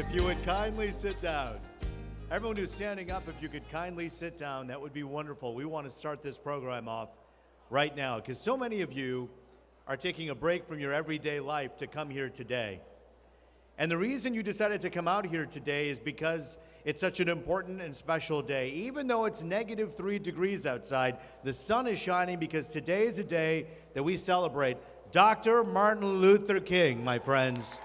If you would kindly sit down. Everyone who's standing up, if you could kindly sit down, that would be wonderful. We want to start this program off right now because so many of you are taking a break from your everyday life to come here today. And the reason you decided to come out here today is because it's such an important and special day. Even though it's -3 degrees outside, the sun is shining because today is a day that we celebrate Dr. Martin Luther King, my friends.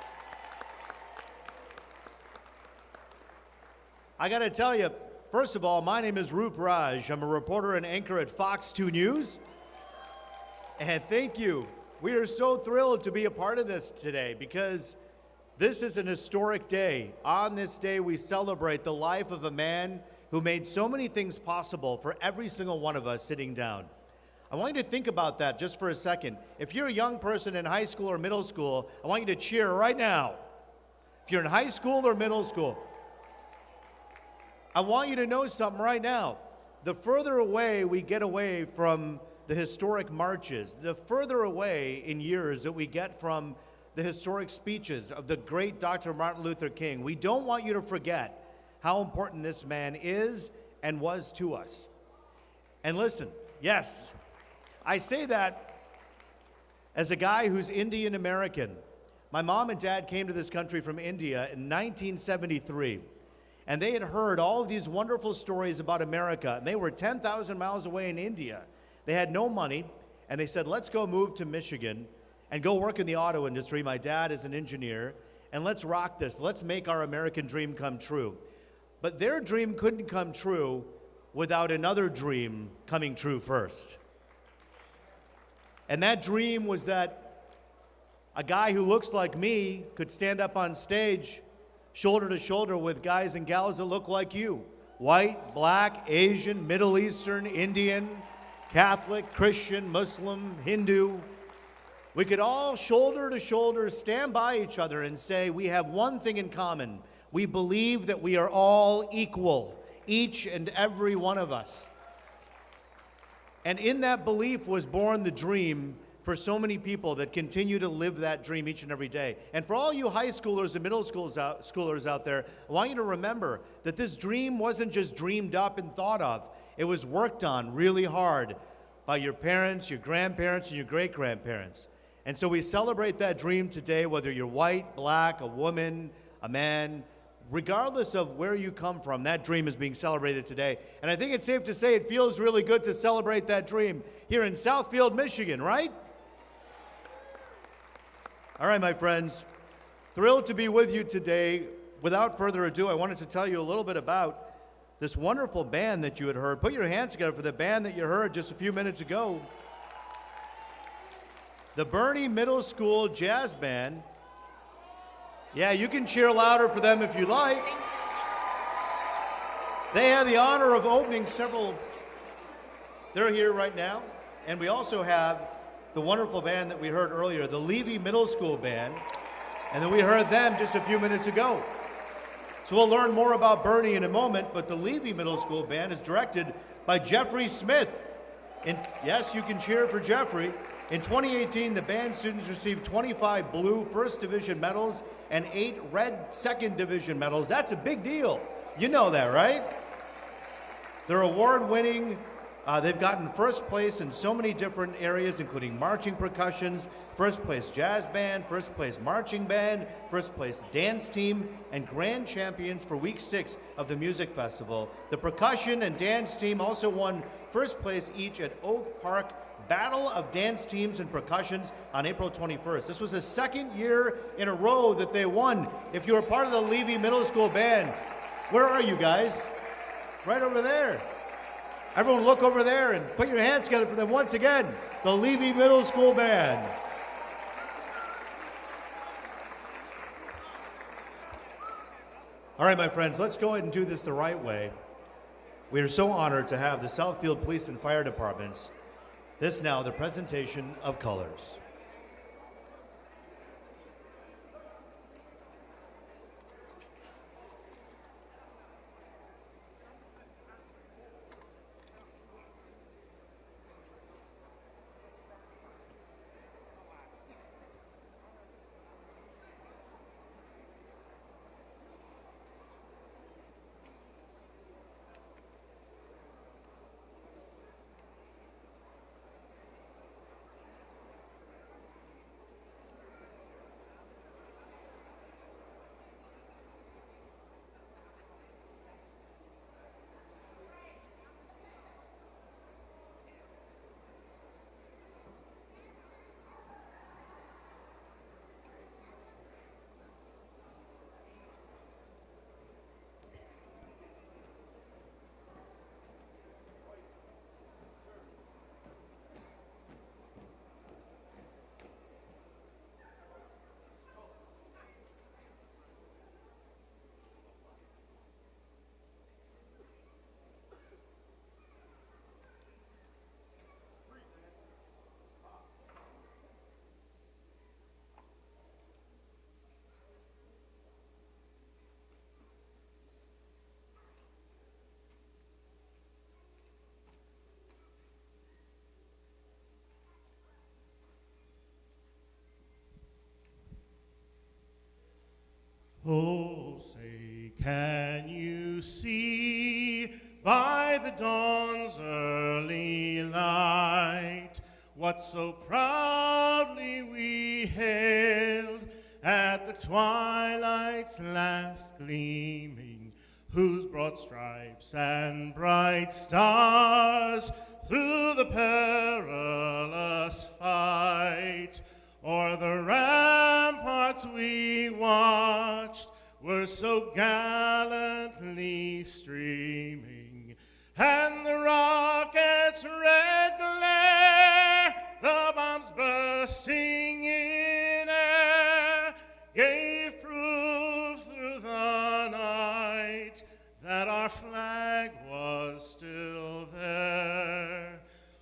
I got to tell you, first of all, my name is Roop Raj. I'm a reporter and anchor at Fox 2 News. And thank you. We are so thrilled to be a part of this today because this is an historic day. On this day, we celebrate the life of a man who made so many things possible for every single one of us sitting down. I want you to think about that just for a second. If you're a young person in high school or middle school, I want you to cheer right now. If you're in high school or middle school, I want you to know something right now. The further away we get away from the historic marches, the further away in years that we get from the historic speeches of the great Dr. Martin Luther King, we don't want you to forget how important this man is and was to us. And listen, yes, I say that as a guy who's Indian American. My mom and dad came to this country from India in 1973. And they had heard all of these wonderful stories about America. And they were 10,000 miles away in India. They had no money, and they said, let's go move to Michigan and go work in the auto industry. My dad is an engineer, and let's rock this. Let's make our American dream come true. But their dream couldn't come true without another dream coming true first. And that dream was that a guy who looks like me could stand up on stage shoulder to shoulder with guys and gals that look like you. White, black, Asian, Middle Eastern, Indian, Catholic, Christian, Muslim, Hindu. We could all shoulder to shoulder stand by each other and say we have one thing in common. We believe that we are all equal, each and every one of us. And in that belief was born the dream for so many people that continue to live that dream each and every day. And for all you high schoolers and middle schoolers out there, I want you to remember that this dream wasn't just dreamed up and thought of. It was worked on really hard by your parents, your grandparents, and your great-grandparents. And so we celebrate that dream today, whether you're white, black, a woman, a man, regardless of where you come from, that dream is being celebrated today. And I think it's safe to say it feels really good to celebrate that dream here in Southfield, Michigan, right? All right, my friends, thrilled to be with you today. Without further ado, I wanted to tell you a little bit about this wonderful band that you had heard. Put your hands together for the band that you heard just a few minutes ago. The Bernie Middle School Jazz Band. Yeah, you can cheer louder for them if you like. They had the honor of opening several. They're here right now. And we also have the wonderful band that we heard earlier, the Levy Middle School Band, and then we heard them just a few minutes ago. So we'll learn more about Bernie in a moment, but the Levy Middle School Band is directed by Jeffrey Smith. And yes, you can cheer for Jeffrey. In 2018, the band students received 25 blue First Division medals and 8 red Second Division medals. That's a big deal. You know that, right? They're award-winning. They've gotten first place in so many different areas, including marching percussions, first place jazz band, first place marching band, first place dance team, and grand champions for week 6 of the music festival. The percussion and dance team also won first place each at Oak Park Battle of Dance Teams and Percussions on April 21st. This was the second year in a row that they won. If you were part of the Levy Middle School Band, where are you guys? Right over there. Everyone look over there and put your hands together for them once again, the Levy Middle School Band. All right, my friends, let's go ahead and do this the right way. We are so honored to have the Southfield Police and Fire Departments. This now, the presentation of colors. Oh, say, can you see by the dawn's early light what so proudly we hailed at the twilight's last gleaming, whose broad stripes and bright stars through the perilous fight o'er the ramparts we watched were so gallantly streaming, and the rocket's red glare, the bombs bursting in air, gave proof through the night that our flag was still there.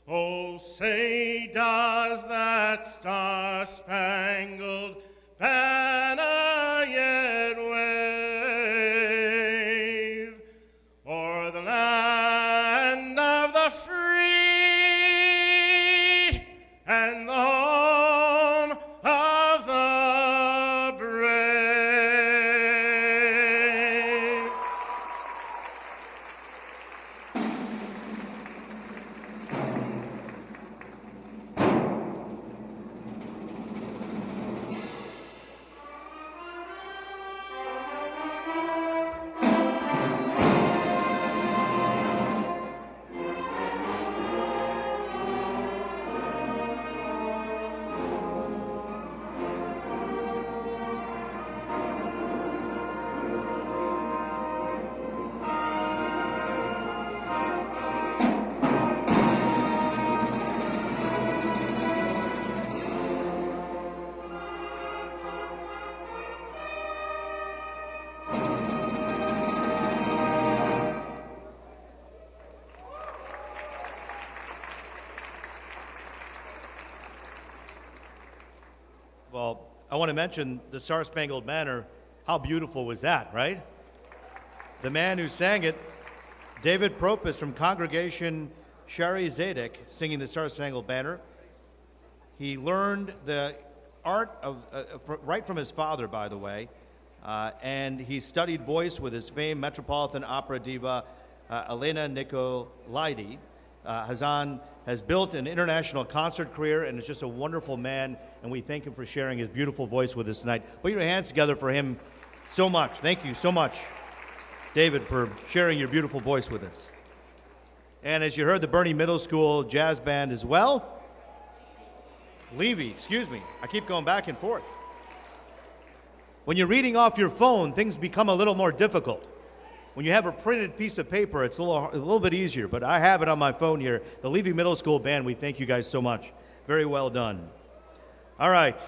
Oh, say, does that star-spangled banner yet wave o'er the land of the free and the home of the brave? Well, I want to mention the Star-Spangled Banner. How beautiful was that, right? The man who sang it, David Propus from Congregation Shari Zadok, singing the Star-Spangled Banner. He learned the art of right from his father, by the way, and he studied voice with his famed Metropolitan Opera diva Elena Nicolaidi. Hazan has built an international concert career and is just a wonderful man, and we thank him for sharing his beautiful voice with us tonight. Put your hands together for him so much. Thank you so much, David, for sharing your beautiful voice with us. And as you heard, the Bernie Middle School Jazz Band as well. Levy, excuse me. I keep going back and forth. When you're reading off your phone, things become a little more difficult. When you have a printed piece of paper, it's a little bit easier, but I have it on my phone here. The Levy Middle School Band, we thank you guys so much. Very well done. All right.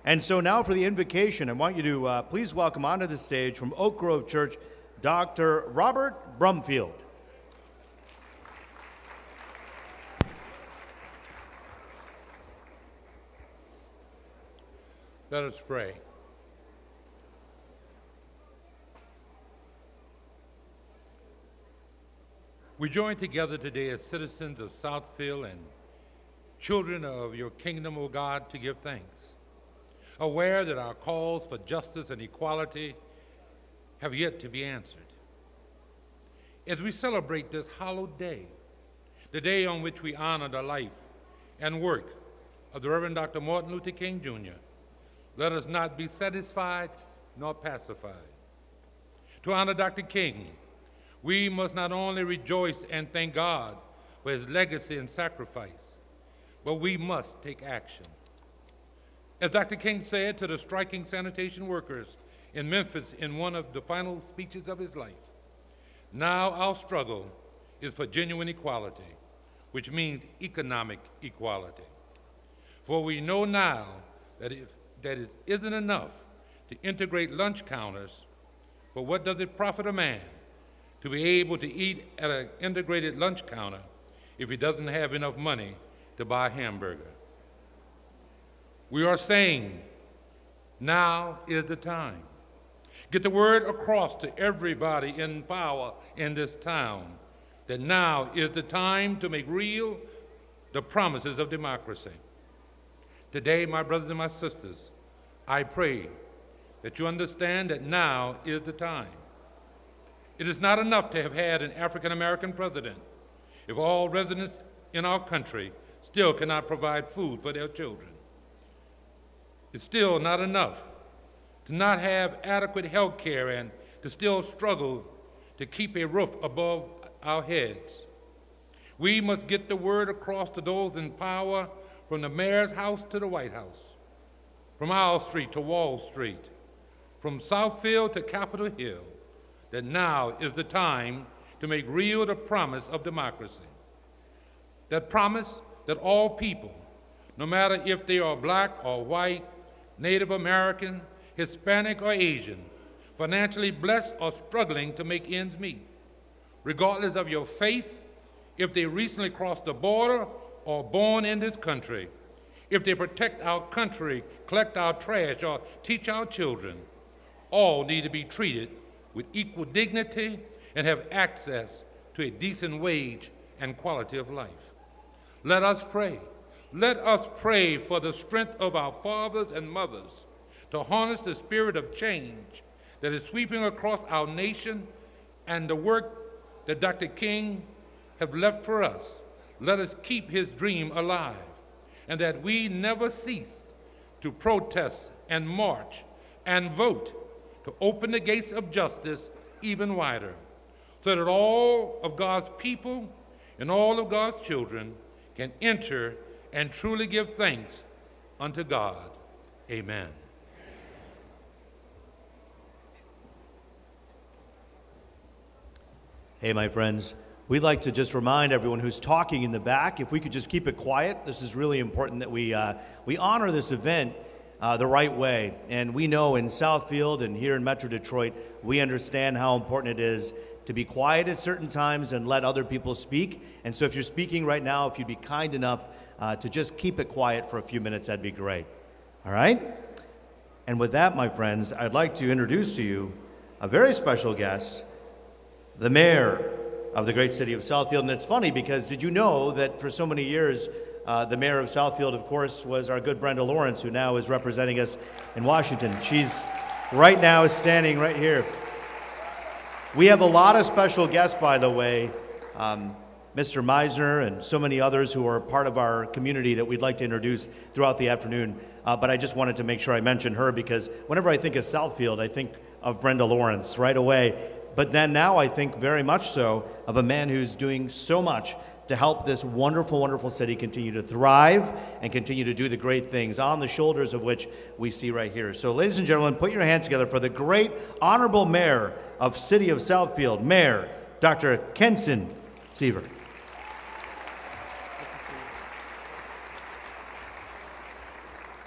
And so now for the invocation, I want you to please welcome onto the stage from Oak Grove Church, Dr. Robert Brumfield. Let us pray. We join together today as citizens of Southfield and children of your kingdom, O God, to give thanks, aware that our calls for justice and equality have yet to be answered. As we celebrate this hallowed day, the day on which we honor the life and work of the Reverend Dr. Martin Luther King, Jr., let us not be satisfied nor pacified. To honor Dr. King, we must not only rejoice and thank God for his legacy and sacrifice, but we must take action. As Dr. King said to the striking sanitation workers in Memphis in one of the final speeches of his life, now our struggle is for genuine equality, which means economic equality. For we know now that it isn't enough to integrate lunch counters, for what does it profit a man to be able to eat at an integrated lunch counter if he doesn't have enough money to buy a hamburger? We are saying, now is the time. Get the word across to everybody in power in this town that now is the time to make real the promises of democracy. Today, my brothers and my sisters, I pray that you understand that now is the time. It is not enough to have had an African American president if all residents in our country still cannot provide food for their children. It's still not enough to not have adequate health care and to still struggle to keep a roof above our heads. We must get the word across to those in power, from the mayor's house to the White House, from Owl Street to Wall Street, from Southfield to Capitol Hill, that now is the time to make real the promise of democracy. That promise that all people, no matter if they are black or white, Native American, Hispanic or Asian, financially blessed or struggling to make ends meet, regardless of your faith, if they recently crossed the border or born in this country, if they protect our country, collect our trash, or teach our children, all need to be treated with equal dignity and have access to a decent wage and quality of life. Let us pray. Let us pray for the strength of our fathers and mothers to harness the spirit of change that is sweeping across our nation and the work that Dr. King have left for us. Let us keep his dream alive, and that we never cease to protest and march and vote to open the gates of justice even wider, so that all of God's people and all of God's children can enter and truly give thanks unto God. Amen. Hey, my friends, we'd like to just remind everyone who's talking in the back, if we could just keep it quiet. This is really important that we honor this event the right way. And we know in Southfield and here in Metro Detroit, we understand how important it is to be quiet at certain times and let other people speak. And so if you're speaking right now, if you'd be kind enough to just keep it quiet for a few minutes, that'd be great. All right? And with that, my friends, I'd like to introduce to you a very special guest, the mayor of the great city of Southfield. And it's funny because did you know that for so many years, the mayor of Southfield, of course, was our good Brenda Lawrence, who now is representing us in Washington. She's right now standing right here. We have a lot of special guests, by the way, Mr. Meisner and so many others who are part of our community that we'd like to introduce throughout the afternoon. But I just wanted to make sure I mention her because whenever I think of Southfield, I think of Brenda Lawrence right away. But then now I think very much so of a man who's doing so much to help this wonderful, wonderful city continue to thrive and continue to do the great things on the shoulders of which we see right here. So ladies and gentlemen, put your hands together for the great honorable mayor of City of Southfield, Mayor Dr. Kenson Seaver.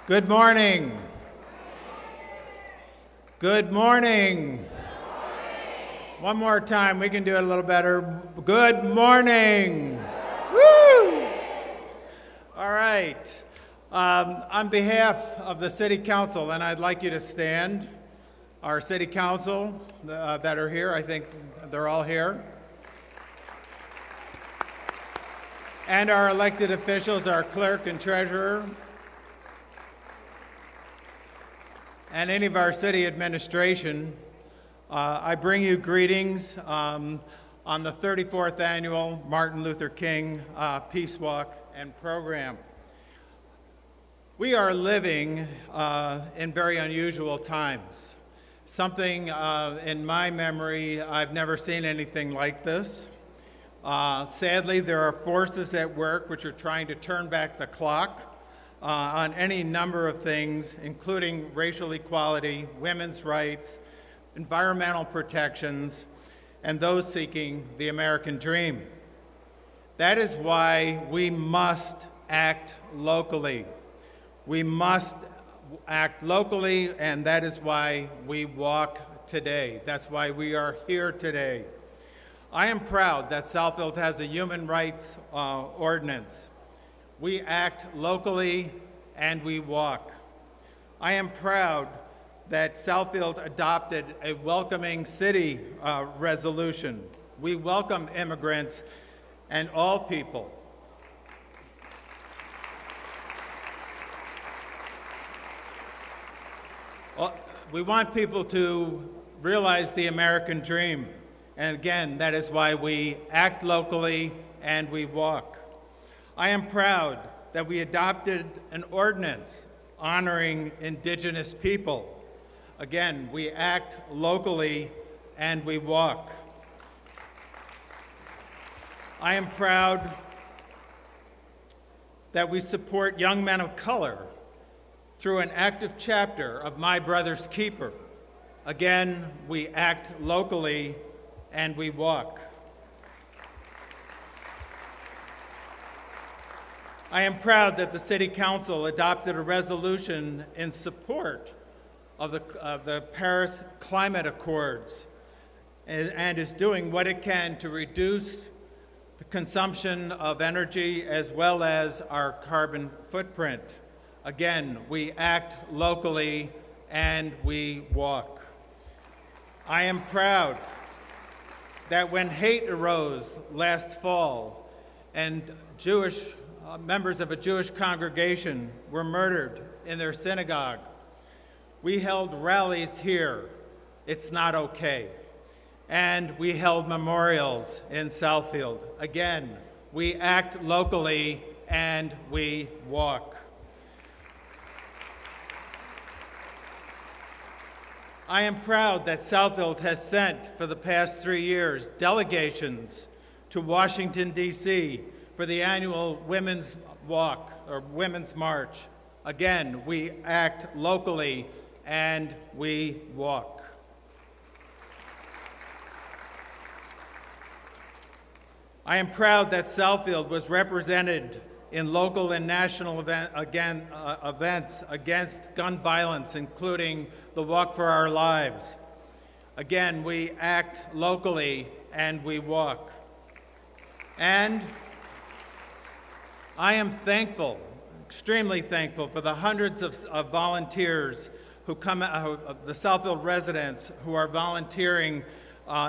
Good morning. Good morning. One more time, we can do it a little better. Good morning. Woo! All right. On behalf of the City Council, and I'd like you to stand, our City Council that are here, I think they're all here, and our elected officials, our clerk and treasurer, and any of our city administration, I bring you greetings on the 34th Annual Martin Luther King Peace Walk and Program. We are living in very unusual times. Something in my memory, I've never seen anything like this. Sadly, there are forces at work which are trying to turn back the clock on any number of things, including racial equality, women's rights, environmental protections, and those seeking the American dream. That is why we must act locally. We must act locally, and that is why we walk today. That's why we are here today. I am proud that Southfield has a human rights ordinance. We act locally and we walk. I am proud that Southfield adopted a welcoming city resolution. We welcome immigrants and all people. We want people to realize the American dream. And again, that is why we act locally and we walk. I am proud that we adopted an ordinance honoring Indigenous people. Again, we act locally and we walk. I am proud that we support young men of color through an active chapter of My Brother's Keeper. Again, we act locally and we walk. I am proud that the City Council adopted a resolution in support of the Paris Climate Accords and is doing what it can to reduce the consumption of energy as well as our carbon footprint. Again, we act locally and we walk. I am proud that when hate arose last fall and members of a Jewish congregation were murdered in their synagogue, we held rallies here, It's Not Okay. And we held memorials in Southfield. Again, we act locally and we walk. I am proud that Southfield has sent for the past 3 years delegations to Washington, D.C. for the annual Women's Walk or Women's March. Again, we act locally and we walk. I am proud that Southfield was represented in local and national events against gun violence, including the Walk for Our Lives. Again, we act locally and we walk. And I am thankful, extremely thankful, for the hundreds of volunteers who come, the Southfield residents who are volunteering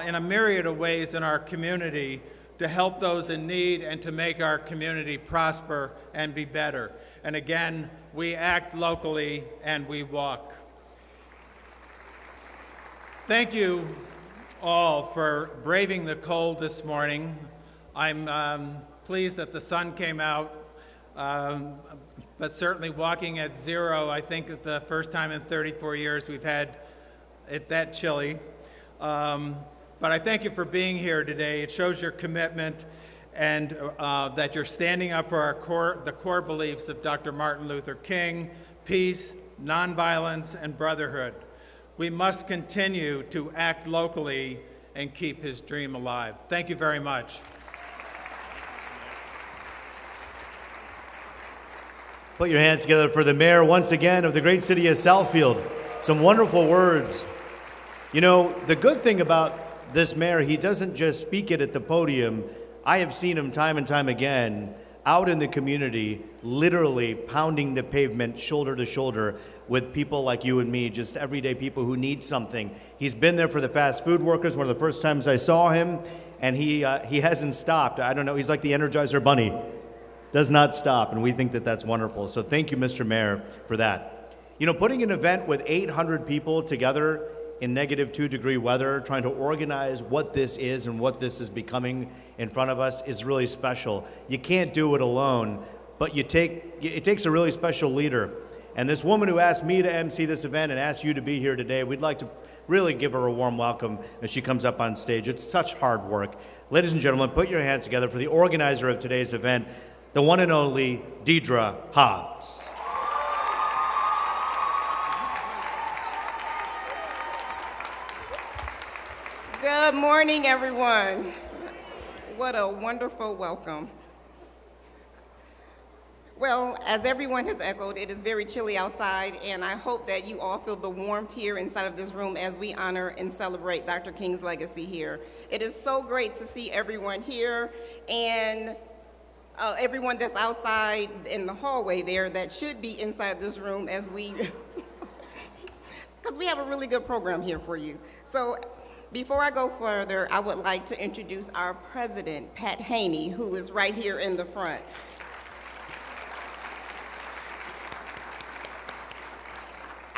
in a myriad of ways in our community to help those in need and to make our community prosper and be better. And again, we act locally and we walk. Thank you all for braving the cold this morning. I'm pleased that the sun came out, but certainly walking at 0, I think is the first time in 34 years we've had it that chilly. But I thank you for being here today. It shows your commitment and that you're standing up for the core beliefs of Dr. Martin Luther King: peace, nonviolence, and brotherhood. We must continue to act locally and keep his dream alive. Thank you very much. Put your hands together for the mayor once again of the great city of Southfield. Some wonderful words. You know, the good thing about this mayor, he doesn't just speak it at the podium. I have seen him time and time again out in the community, literally pounding the pavement shoulder to shoulder with people like you and me, just everyday people who need something. He's been there for the fast food workers, one of the first times I saw him, and he hasn't stopped. I don't know, he's like the Energizer Bunny. Does not stop, and we think that that's wonderful. So thank you, Mr. Mayor, for that. You know, putting an event with 800 people together in -2-degree weather, trying to organize what this is and what this is becoming in front of us is really special. You can't do it alone, but it takes a really special leader. And this woman who asked me to MC this event and asked you to be here today, we'd like to really give her a warm welcome as she comes up on stage. It's such hard work. Ladies and gentlemen, put your hands together for the organizer of today's event, the one and only Deidre Hobbs. Good morning, everyone. What a wonderful welcome. Well, as everyone has echoed, it is very chilly outside, and I hope that you all feel the warmth here inside of this room as we honor and celebrate Dr. King's legacy here. It is so great to see everyone here and everyone that's outside in the hallway there that should be inside this room as we, because we have a really good program here for you. So before I go further, I would like to introduce our president, Pat Haney, who is right here in the front.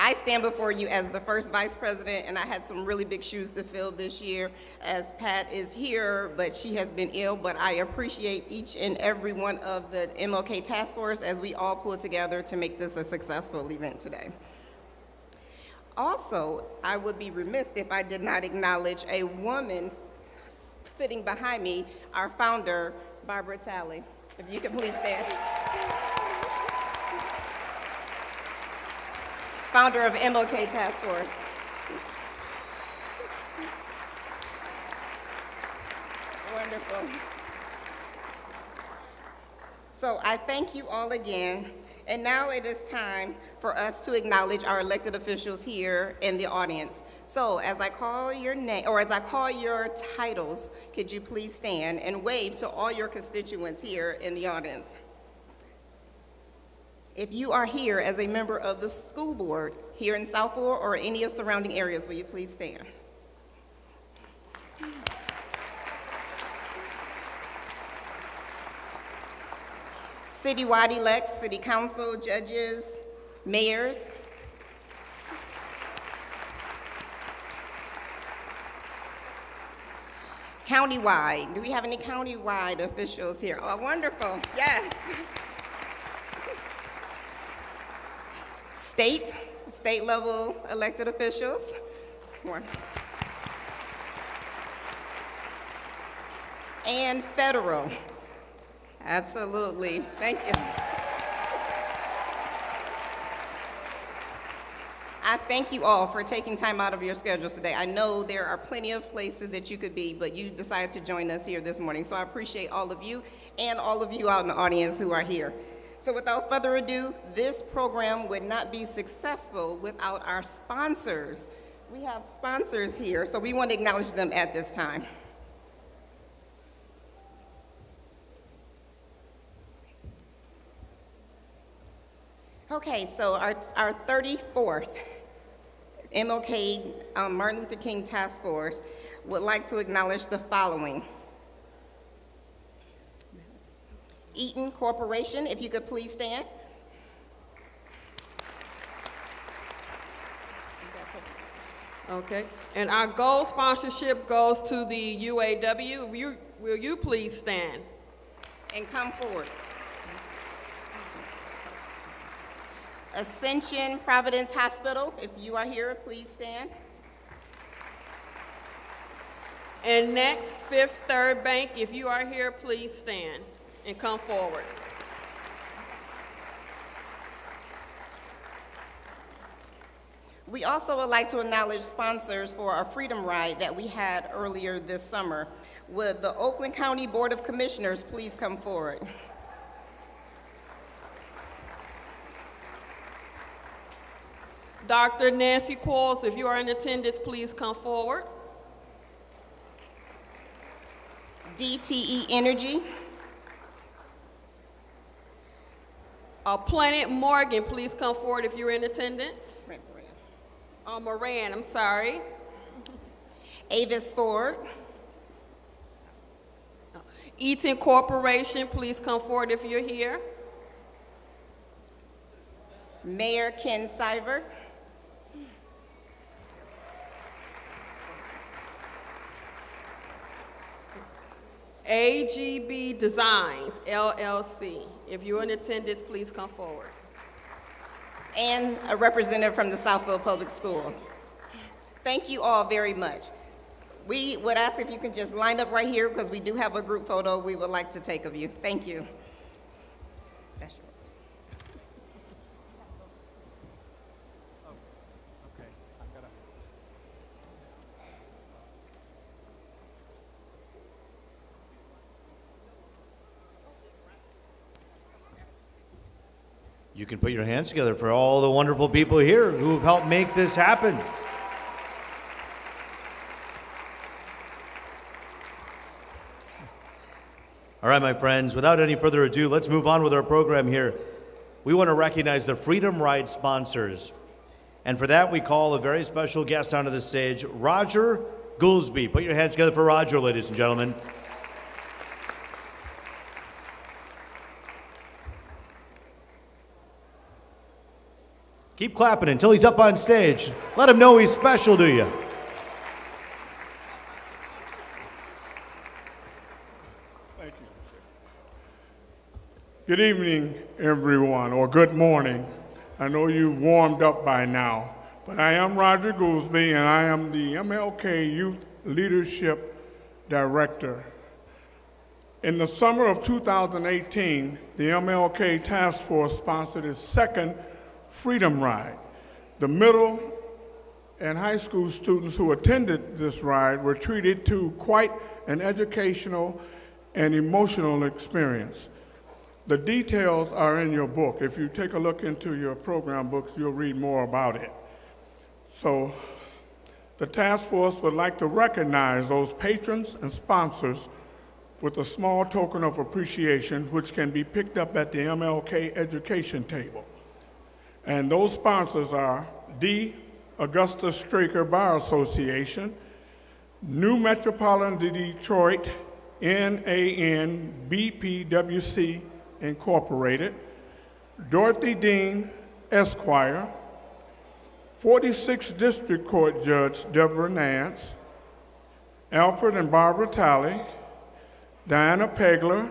I stand before you as the first vice president, and I had some really big shoes to fill this year, as Pat is here, but she has been ill. But I appreciate each and every one of the MLK Task Force as we all pull together to make this a successful event today. Also, I would be remiss if I did not acknowledge a woman sitting behind me, our founder, Barbara Talley. If you can please stand. Founder of MLK Task Force. Wonderful. So I thank you all again. And now it is time for us to acknowledge our elected officials here in the audience. So as I call your name, or as I call your titles, could you please stand and wave to all your constituents here in the audience? If you are here as a member of the school board here in South Florida or any of surrounding areas, will you please stand? Citywide elects, city council, judges, mayors. Countywide, do we have any countywide officials here? Oh, wonderful, yes. State level elected officials. One. And federal. Absolutely, thank you. I thank you all for taking time out of your schedules today. I know there are plenty of places that you could be, but you decided to join us here this morning. So I appreciate all of you and all of you out in the audience who are here. So without further ado, this program would not be successful without our sponsors. We have sponsors here, so we want to acknowledge them at this time. Okay, so our 34th MLK Martin Luther King Task Force would like to acknowledge the following. Eaton Corporation, if you could please stand. Okay, and our gold sponsorship goes to the UAW. Will you please stand? And come forward. Ascension Providence Hospital, if you are here, please stand. And next, Fifth Third Bank, if you are here, please stand and come forward. We also would like to acknowledge sponsors for our Freedom Ride that we had earlier this summer. Would the Oakland County Board of Commissioners please come forward? Dr. Nancy Quarles, if you are in attendance, please come forward. DTE Energy. Planet Morgan, please come forward if you're in attendance. Moran, I'm sorry. Avis Ford. Eaton Corporation, please come forward if you're here. Mayor Ken Siver. AGB Designs, LLC. If you're in attendance, please come forward. And a representative from the Southfield Public Schools. Thank you all very much. We would ask if you can just line up right here because we do have a group photo we would like to take of you. Thank you. That's yours. You can put your hands together for all the wonderful people here who have helped make this happen. All right, my friends, without any further ado, let's move on with our program here. We want to recognize the Freedom Ride sponsors. And for that, we call a very special guest onto the stage, Roger Goolsby. Put your hands together for Roger, ladies and gentlemen. Keep clapping until he's up on stage. Let him know he's special to you. Thank you. Good evening, everyone, or good morning. I know you've warmed up by now, but I am Roger Goolsby, and I am the MLK Youth Leadership Director. In the summer of 2018, the MLK Task Force sponsored its second Freedom Ride. The middle and high school students who attended this ride were treated to quite an educational and emotional experience. The details are in your book. If you take a look into your program books, you'll read more about it. So the task force would like to recognize those patrons and sponsors with a small token of appreciation, which can be picked up at the MLK education table. And those sponsors are D. Augusta Straker Bar Association, New Metropolitan Detroit, NANBPWC Incorporated, Dorothy Dean Esquire, 46th District Court Judge Deborah Nance, Alfred and Barbara Talley, Diana Pegler,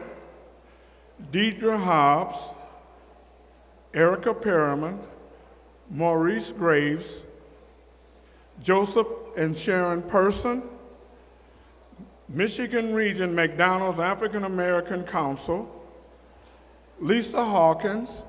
Deidre Hobbs, Erica Perriman, Maurice Graves, Joseph and Sharon Person, Michigan Region McDonald's African American Council, Lisa Hawkins,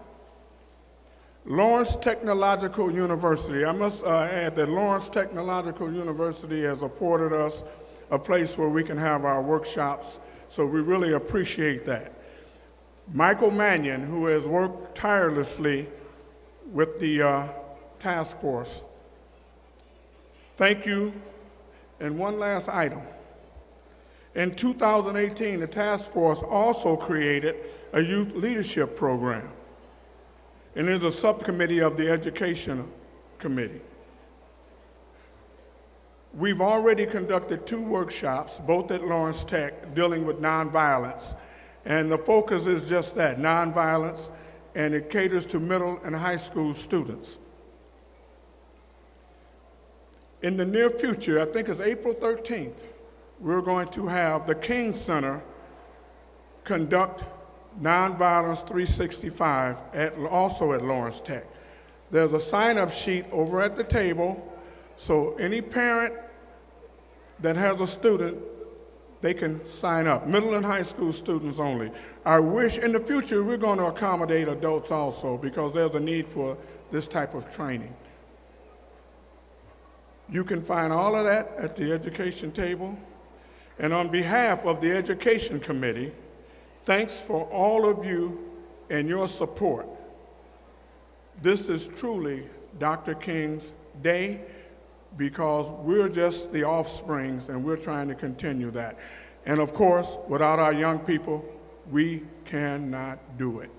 Lawrence Technological University. I must add that Lawrence Technological University has afforded us a place where we can have our workshops, so we really appreciate that. Michael Mannion, who has worked tirelessly with the task force. Thank you. And one last item. In 2018, the task force also created a youth leadership program, and is a subcommittee of the Education Committee. We've already conducted 2 workshops, both at Lawrence Tech, dealing with nonviolence. And the focus is just that, nonviolence, and it caters to middle and high school students. In the near future, I think it's April 13th, we're going to have the King Center conduct Nonviolence 365 also at Lawrence Tech. There's a sign-up sheet over at the table, so any parent that has a student, they can sign up, middle and high school students only. I wish in the future we're going to accommodate adults also, because there's a need for this type of training. You can find all of that at the education table. And on behalf of the Education Committee, thanks for all of you and your support. This is truly Dr. King's day, because we're just the offsprings and we're trying to continue that. And of course, without our young people, we cannot do it.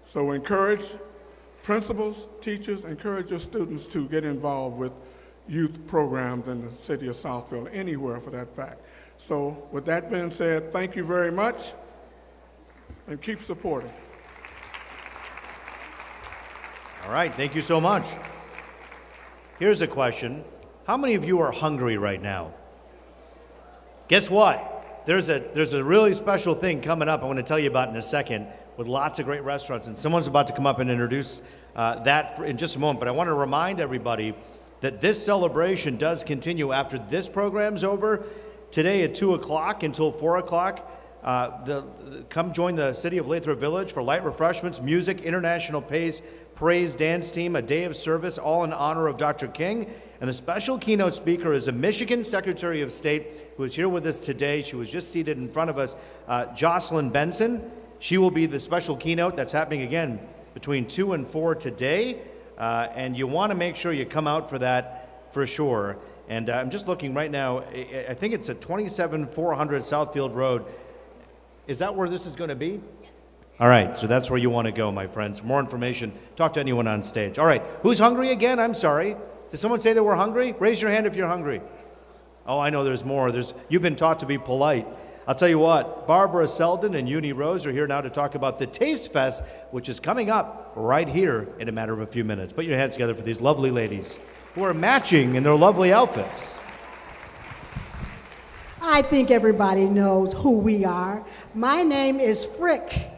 So encourage principals, teachers, encourage your students to get involved with youth programs in the city of Southfield, anywhere for that fact. So with that being said, thank you very much, and keep supporting. All right, thank you so much. Here's a question. How many of you are hungry right now? Guess what? There's a really special thing coming up I want to tell you about in a second, with lots of great restaurants, and someone's about to come up and introduce that in just a moment. But I want to remind everybody that this celebration does continue after this program's over. Today at 2 o'clock until 4 o'clock, come join the City of Lathrop Village for light refreshments, music, international praise dance team, a day of service, all in honor of Dr. King. And the special keynote speaker is a Michigan Secretary of State who is here with us today. She was just seated in front of us, Jocelyn Benson. She will be the special keynote. That's happening again between 2 and 4 today. And you want to make sure you come out for that for sure. And I'm just looking right now. I think it's at 27400 Southfield Road. Is that where this is going to be? Yes. All right, so that's where you want to go, my friends. More information, talk to anyone on stage. All right, who's hungry again? I'm sorry. Did someone say they were hungry? Raise your hand if you're hungry. Oh, I know there's more. You've been taught to be polite. I'll tell you what, Barbara Selden and Uni Rose are here now to talk about the Taste Fest, which is coming up right here in a matter of a few minutes. Put your hands together for these lovely ladies who are matching in their lovely outfits. I think everybody knows who we are. My name is Frick.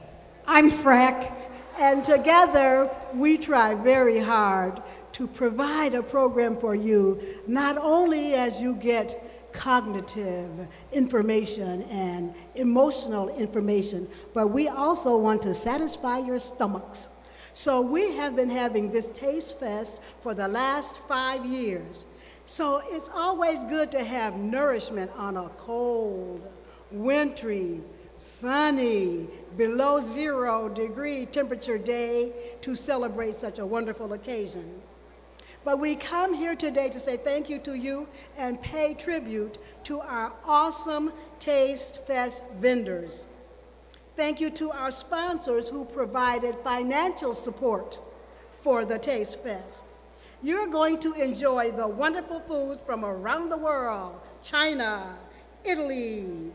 I'm Frack. And together, we try very hard to provide a program for you, not only as you get cognitive information and emotional information, but we also want to satisfy your stomachs. So we have been having this Taste Fest for the last 5 years. So it's always good to have nourishment on a cold, wintry, sunny, below 0-degree temperature day to celebrate such a wonderful occasion. But we come here today to say thank you to you and pay tribute to our awesome Taste Fest vendors. Thank you to our sponsors who provided financial support for the Taste Fest. You're going to enjoy the wonderful foods from around the world: China, Italy,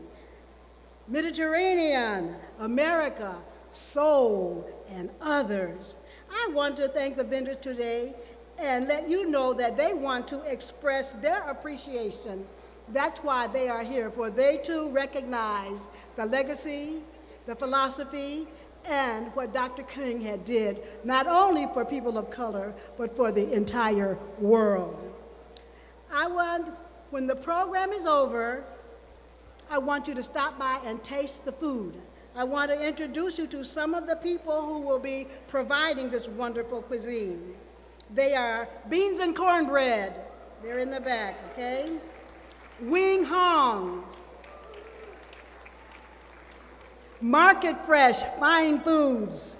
Mediterranean, America, Seoul, and others. I want to thank the vendors today and let you know that they want to express their appreciation. That's why they are here, for they too recognize the legacy, the philosophy, and what Dr. King had did, not only for people of color, but for the entire world. When the program is over, I want you to stop by and taste the food. I want to introduce you to some of the people who will be providing this wonderful cuisine. They are beans and cornbread. They're in the back, okay? Wing hongs. Market Fresh Fine Foods.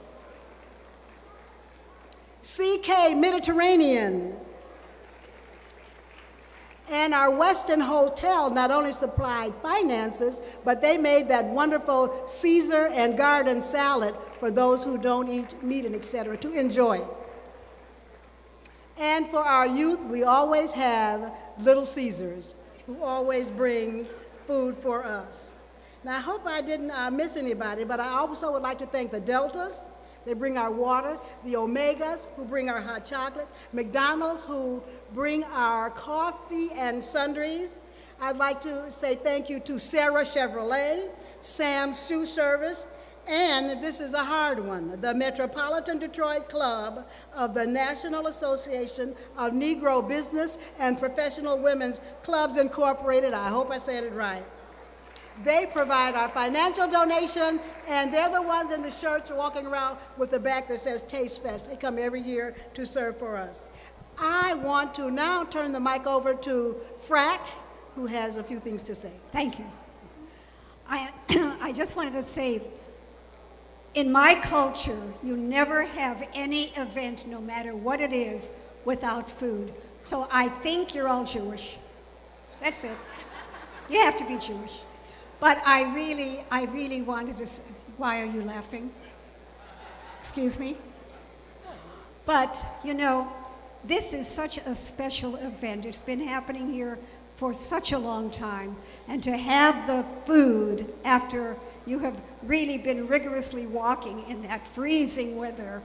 CK Mediterranean. And our Westin Hotel not only supplied finances, but they made that wonderful Caesar and garden salad for those who don't eat meat and et cetera to enjoy. And for our youth, we always have Little Caesars, who always brings food for us. Now, I hope I didn't miss anybody, but I also would like to thank the Deltas. They bring our water, the Omegas, who bring our hot chocolate, McDonald's, who bring our coffee and sundries. I'd like to say thank you to Sarah Chevrolet, Sam's Shoe Service, and this is a hard one, the Metropolitan Detroit Club of the National Association of Negro Business and Professional Women's Clubs Incorporated. I hope I said it right. They provide our financial donation, and they're the ones in the shirts walking around with the back that says Taste Fest. They come every year to serve for us. I want to now turn the mic over to Frack, who has a few things to say. Thank you. I just wanted to say, in my culture, you never have any event, no matter what it is, without food. So I think you're all Jewish. That's it. You have to be Jewish. But I really wanted to say, why are you laughing? Excuse me? But, you know, this is such a special event. It's been happening here for such a long time. And to have the food after you have really been rigorously walking in that freezing weather,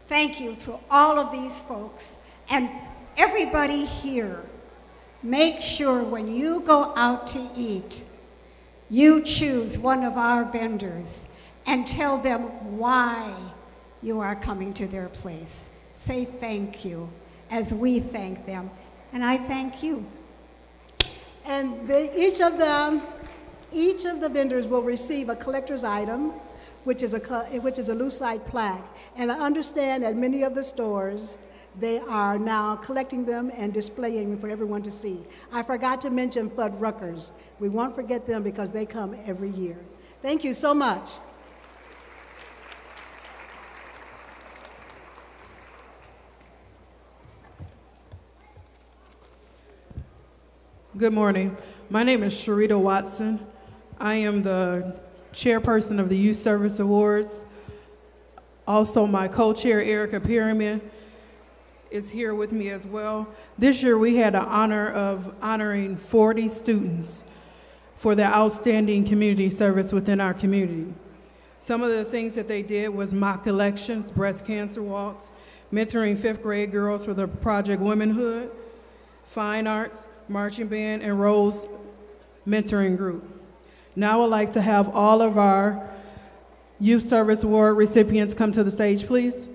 thank you to all of these folks. And everybody here, make sure when you go out to eat, you choose one of our vendors and tell them why you are coming to their place. Say thank you as we thank them. And I thank you. And each of the vendors will receive a collector's item, which is a lucite plaque. And I understand at many of the stores, they are now collecting them and displaying them for everyone to see. I forgot to mention Fuddruckers. We won't forget them because they come every year. Thank you so much. Good morning. My name is Sharita Watson. I am the chairperson of the Youth Service Awards. Also, my co-chair, Erica Pyramid, is here with me as well. This year, we had an honor of honoring 40 students for their outstanding community service within our community. Some of the things that they did was mock elections, breast cancer walks, mentoring fifth grade girls for the Project Womanhood, fine arts, marching band, and Rose mentoring group. Now I would like to have all of our Youth Service Award recipients come to the stage, please.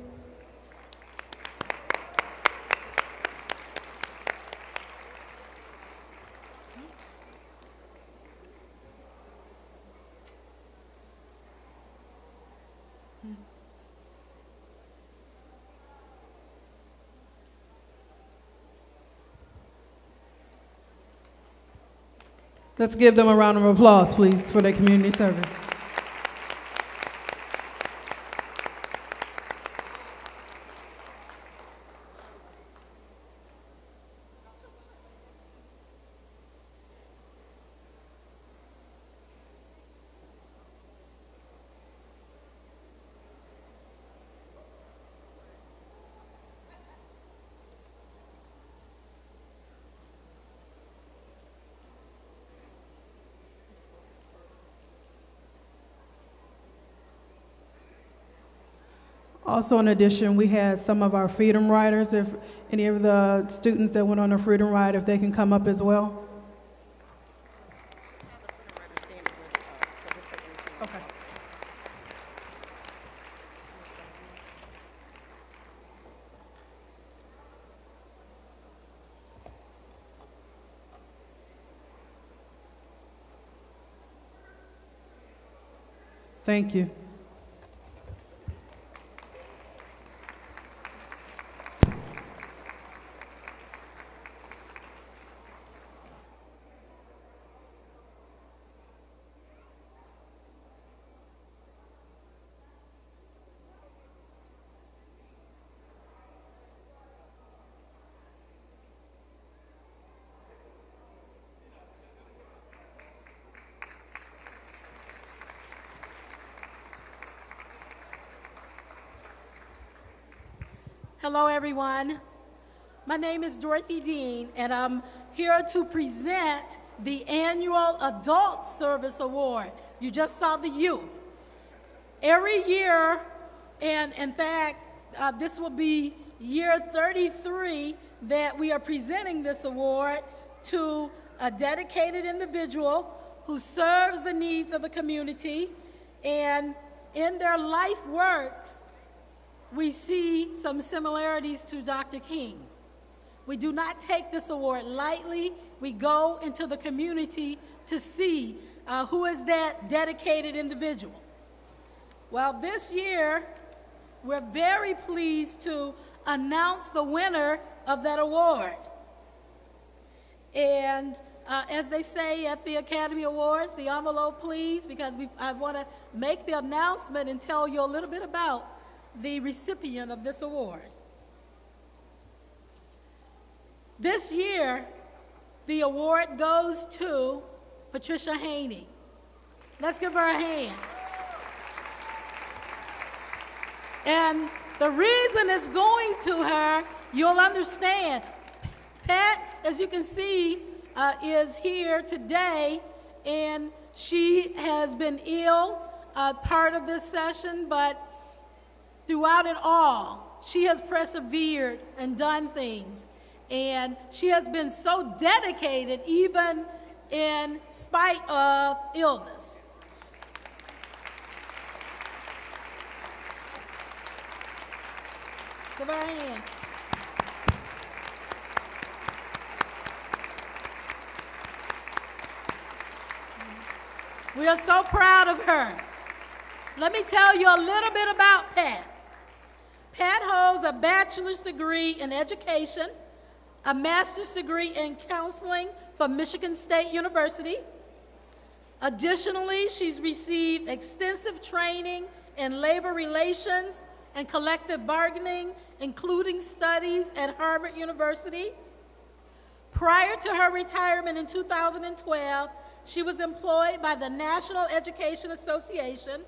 Let's give them a round of applause, please, for their community service. Also, in addition, we had some of our Freedom Riders. If any of the students that went on a Freedom Ride, if they can come up as well. Okay. Thank you. Hello, everyone. My name is Dorothy Dean, and I'm here to present the annual Adult Service Award. You just saw the youth. Every year, and in fact, this will be year 33 that we are presenting this award to a dedicated individual who serves the needs of the community, and in their life works, we see some similarities to Dr. King. We do not take this award lightly. We go into the community to see who is that dedicated individual. Well, this year, we're very pleased to announce the winner of that award. And as they say at the Academy Awards, the envelope, please, because I want to make the announcement and tell you a little bit about the recipient of this award. This year, the award goes to Patricia Haney. Let's give her a hand. And the reason it's going to her, you'll understand. Pat, as you can see, is here today, and she has been ill part of this session, but throughout it all, she has persevered and done things. And she has been so dedicated even in spite of illness. Let's give her a hand. We are so proud of her. Let me tell you a little bit about Pat. Pat holds a bachelor's degree in education, a master's degree in counseling from Michigan State University. Additionally, she's received extensive training in labor relations and collective bargaining, including studies at Harvard University. Prior to her retirement in 2012, she was employed by the National Education Association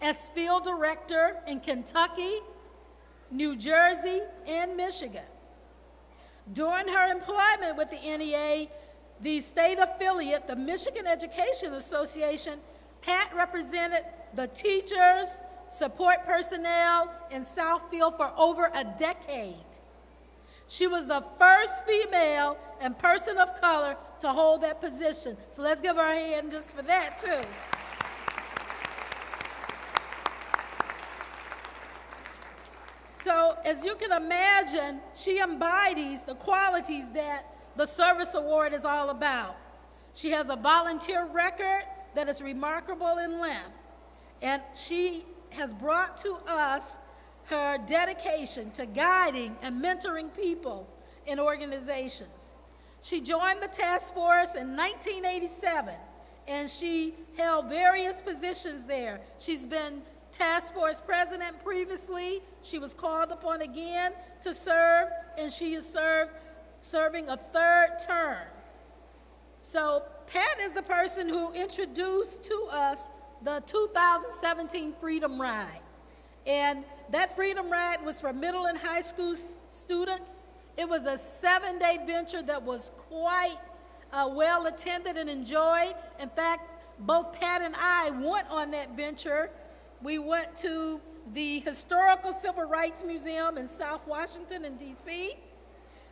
as field director in Kentucky, New Jersey, and Michigan. During her employment with the NEA, the state affiliate, the Michigan Education Association, Pat represented the teachers, support personnel in Southfield for over a decade. She was the first female and person of color to hold that position. So let's give her a hand just for that, too. So as you can imagine, she embodies the qualities that the Service Award is all about. She has a volunteer record that is remarkable in length, and she has brought to us her dedication to guiding and mentoring people in organizations. She joined the task force in 1987, and she held various positions there. She's been task force president previously. She was called upon again to serve, and she is serving a third term. So Pat is the person who introduced to us the 2017 Freedom Ride. And that Freedom Ride was for middle and high school students. It was a 7-day venture that was quite well attended and enjoyed. In fact, both Pat and I went on that venture. We went to the Historical Civil Rights Museum in South Washington in DC.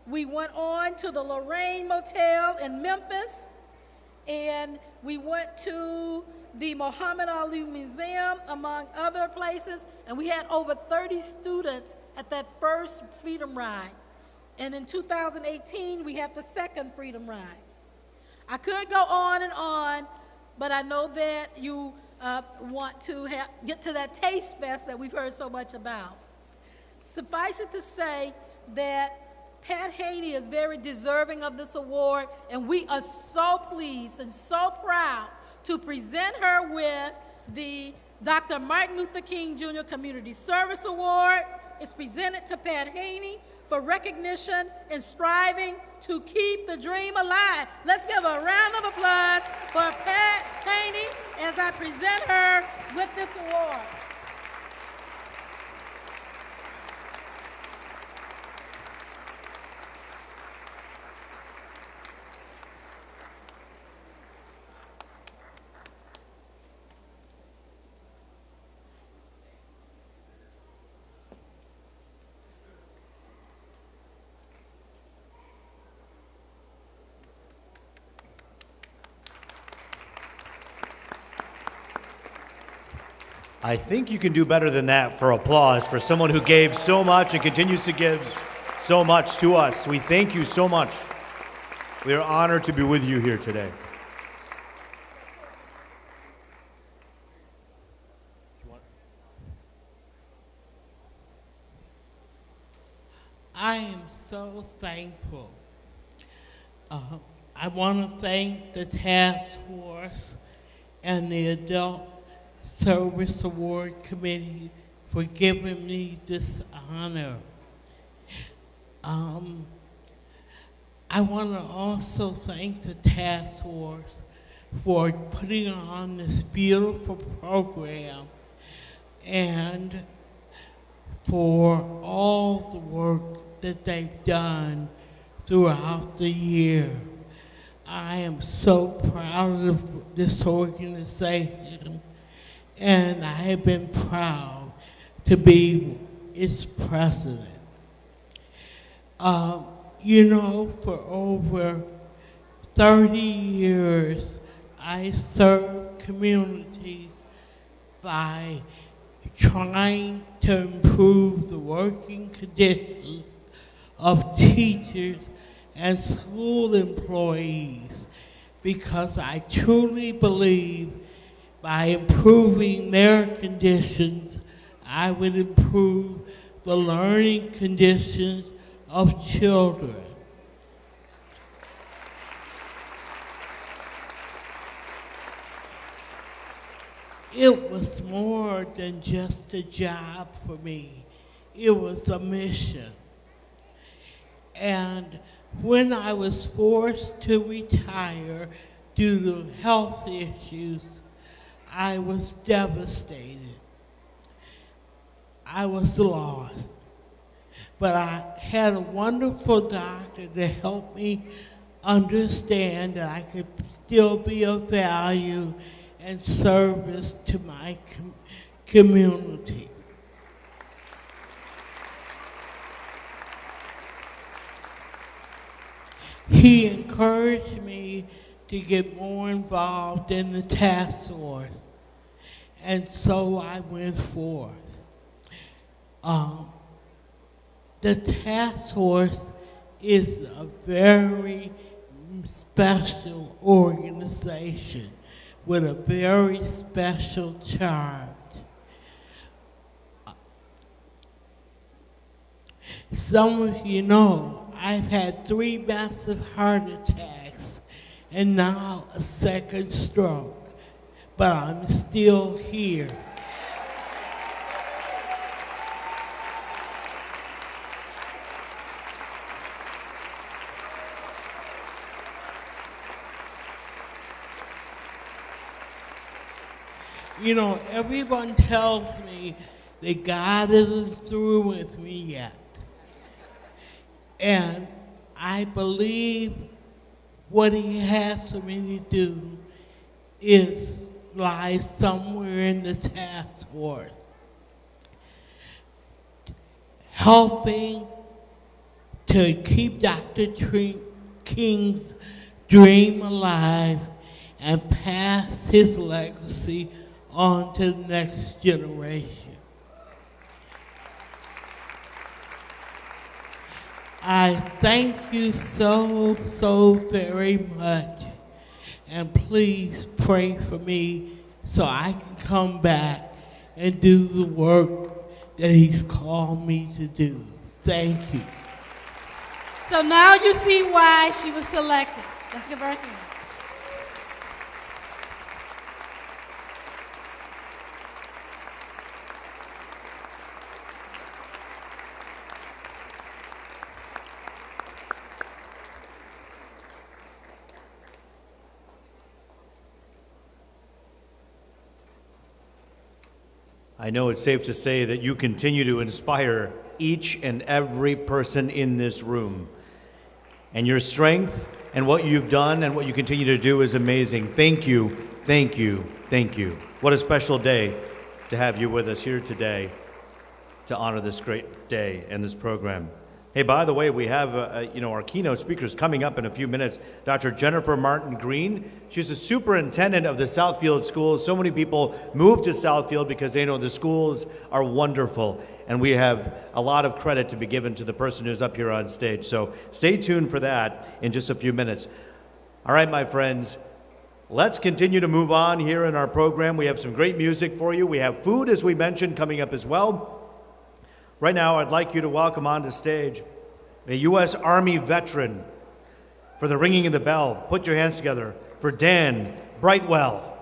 We went on to the Lorraine Motel in Memphis, and we went to the Muhammad Ali Museum, among other places, and we had over 30 students at that first Freedom Ride. And in 2018, we had the second Freedom Ride. I could go on and on, but I know that you want to get to that taste fest that we've heard so much about. Suffice it to say that Pat Haney is very deserving of this award, and we are so pleased and so proud to present her with the Dr. Martin Luther King Jr. Community Service Award. It's presented to Pat Haney for recognition in striving to keep the dream alive. Let's give a round of applause for Pat Haney as I present her with this award. I think you can do better than that for applause for someone who gave so much and continues to give so much to us. We thank you so much. We are honored to be with you here today. I am so thankful. I want to thank the task force and the Adult Service Award Committee for giving me this honor. I want to also thank the task force for putting on this beautiful program and for all the work that they've done throughout the year. I am so proud of this organization, and I have been proud to be its president. For over 30 years, I served communities by trying to improve the working conditions of teachers and school employees, because I truly believe by improving their conditions, I would improve the learning conditions of children. It was more than just a job for me. It was a mission. And when I was forced to retire due to health issues, I was devastated. I was lost. But I had a wonderful doctor to help me understand that I could still be of value and service to my community. He encouraged me to get more involved in the task force, and so I went forth. The task force is a very special organization with a very special charge. Some of you know I've had 3 massive heart attacks and now a second stroke, but I'm still here. You know, everyone tells me that God isn't through with me yet. And I believe what he has for me to do lies somewhere in the task force. Helping to keep Dr. King's dream alive and pass his legacy on to the next generation. I thank you so, so very much. And please pray for me so I can come back and do the work that he's called me to do. Thank you. So now you see why she was selected. Let's give her a hand. I know it's safe to say that you continue to inspire each and every person in this room. And your strength and what you've done and what you continue to do is amazing. Thank you, thank you, thank you. What a special day to have you with us here today to honor this great day and this program. Hey, by the way, we have our keynote speakers coming up in a few minutes. Dr. Jennifer Martin Green. She's the superintendent of the Southfield Schools. So many people move to Southfield because they know the schools are wonderful. And we have a lot of credit to be given to the person who's up here on stage. So stay tuned for that in just a few minutes. All right, my friends, let's continue to move on here in our program. We have some great music for you. We have food, as we mentioned, coming up as well. Right now, I'd like you to welcome onto stage a U.S. Army veteran for the ringing of the bell. Put your hands together for Dan Brightwell.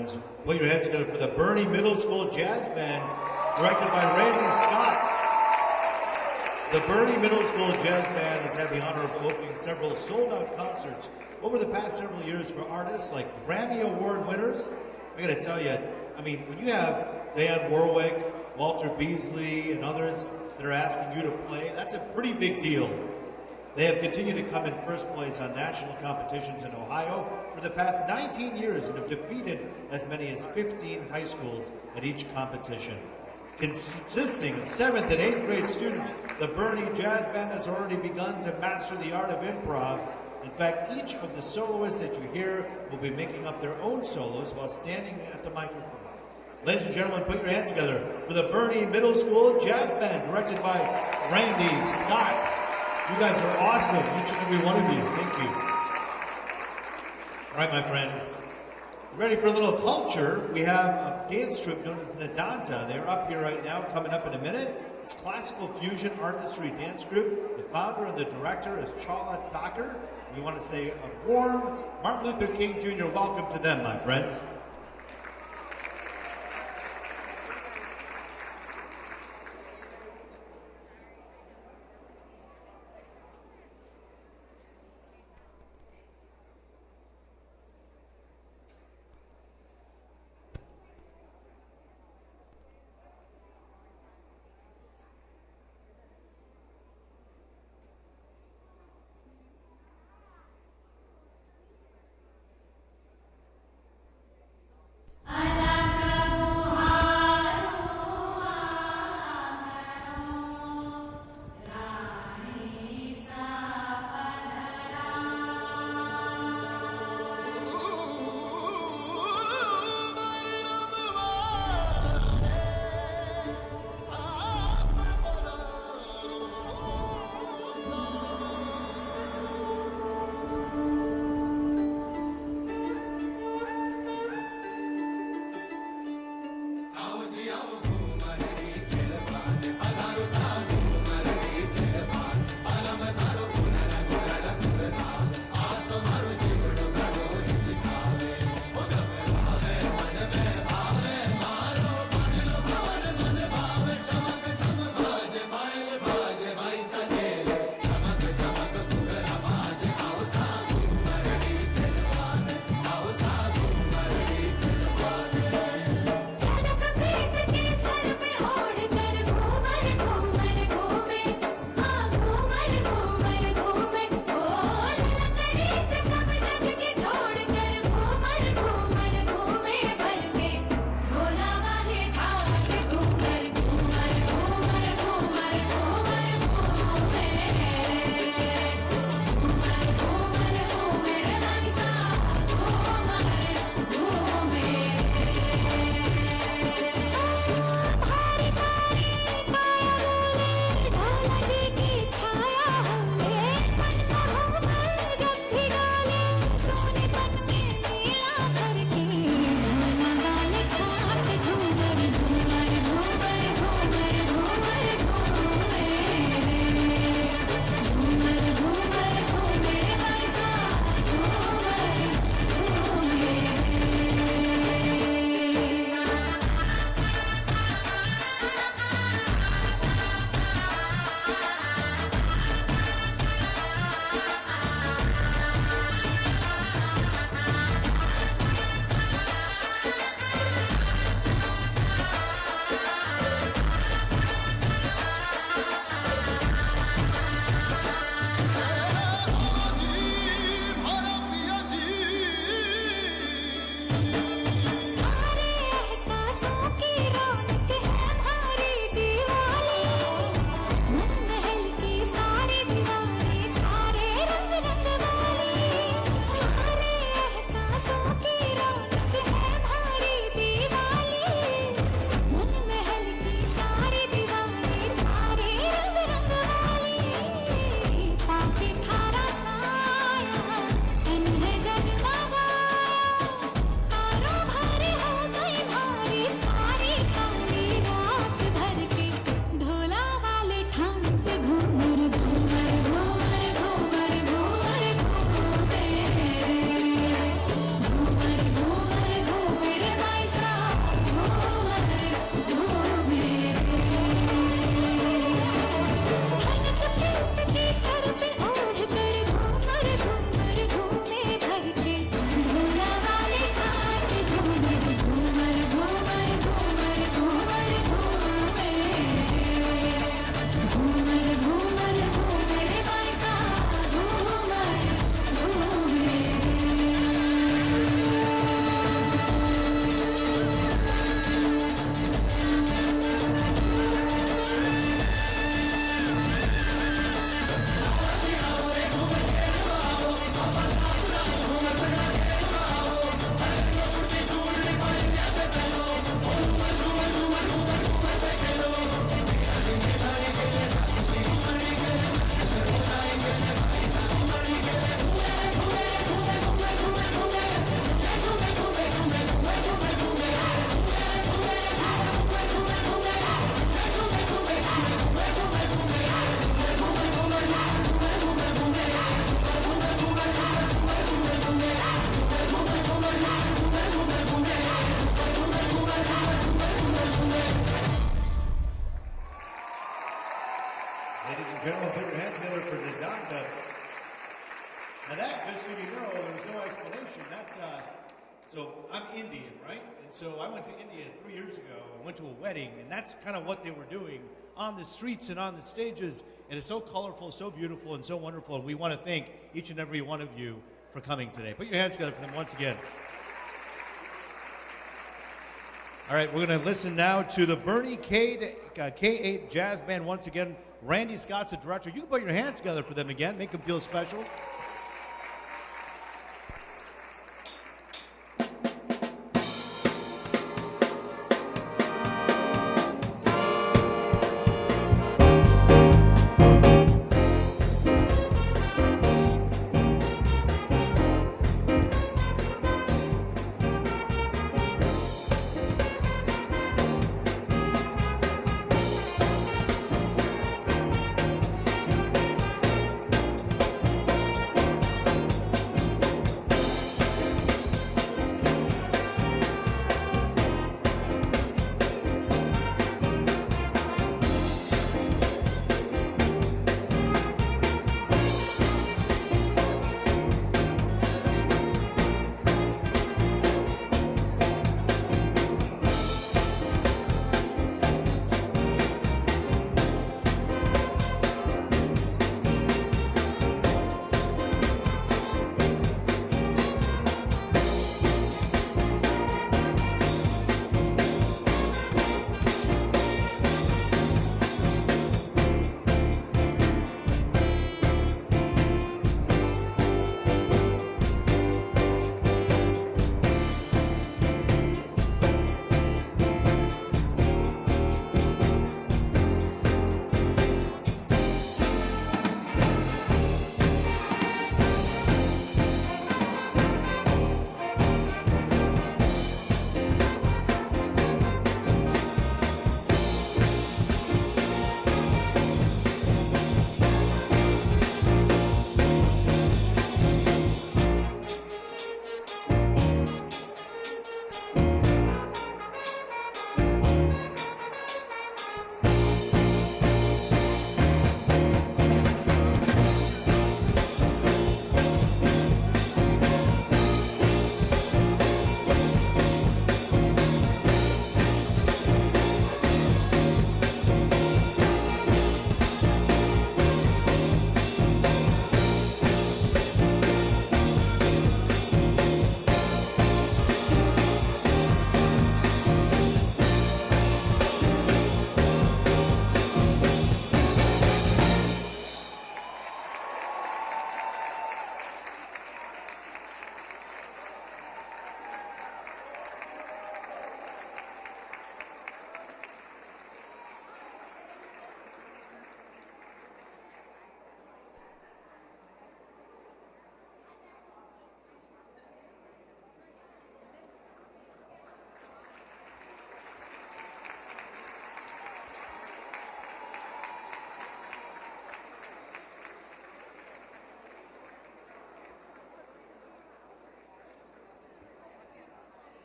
friends, put your heads together for the Bernie Middle School Jazz Band, directed by Randy Scott. The Bernie Middle School Jazz Band has had the honor of opening several sold-out concerts over the past several years for artists like Grammy Award winners. I gotta tell you, I mean, when you have Dionne Warwick, Walter Beasley, and others that are asking you to play, that's a pretty big deal. They have continued to come in first place on national competitions in Ohio for the past 19 years and have defeated as many as 15 high schools at each competition. Consisting of 7th and 8th grade students, the Bernie Jazz Band has already begun to master the art of improv. In fact, each of the soloists that you hear will be making up their own solos while standing at the microphone. Ladies and gentlemen, put your hands together for the Bernie Middle School Jazz Band, directed by Randy Scott. You guys are awesome, each and every one of you. Thank you. All right, my friends. Ready for a little culture? We have a dance troupe known as Nadanta. They're up here right now, coming up in a minute. It's classical fusion artistry dance group. The founder and the director is Chala Thakur. We want to say a warm Martin Luther King Jr. welcome to them, my friends. Ladies and gentlemen, put your hands together for Nidanta. Now that, just so you know, there was no explanation. So I'm Indian, right? And so I went to India 3 years ago. I went to a wedding, and that's kind of what they were doing on the streets and on the stages. And it's so colorful, so beautiful, and so wonderful. And we want to thank each and every one of you for coming today. Put your hands together for them once again. All right, we're going to listen now to the Bernie K8 Jazz Band once again. Randy Scott's the director. You can put your hands together for them again, make them feel special.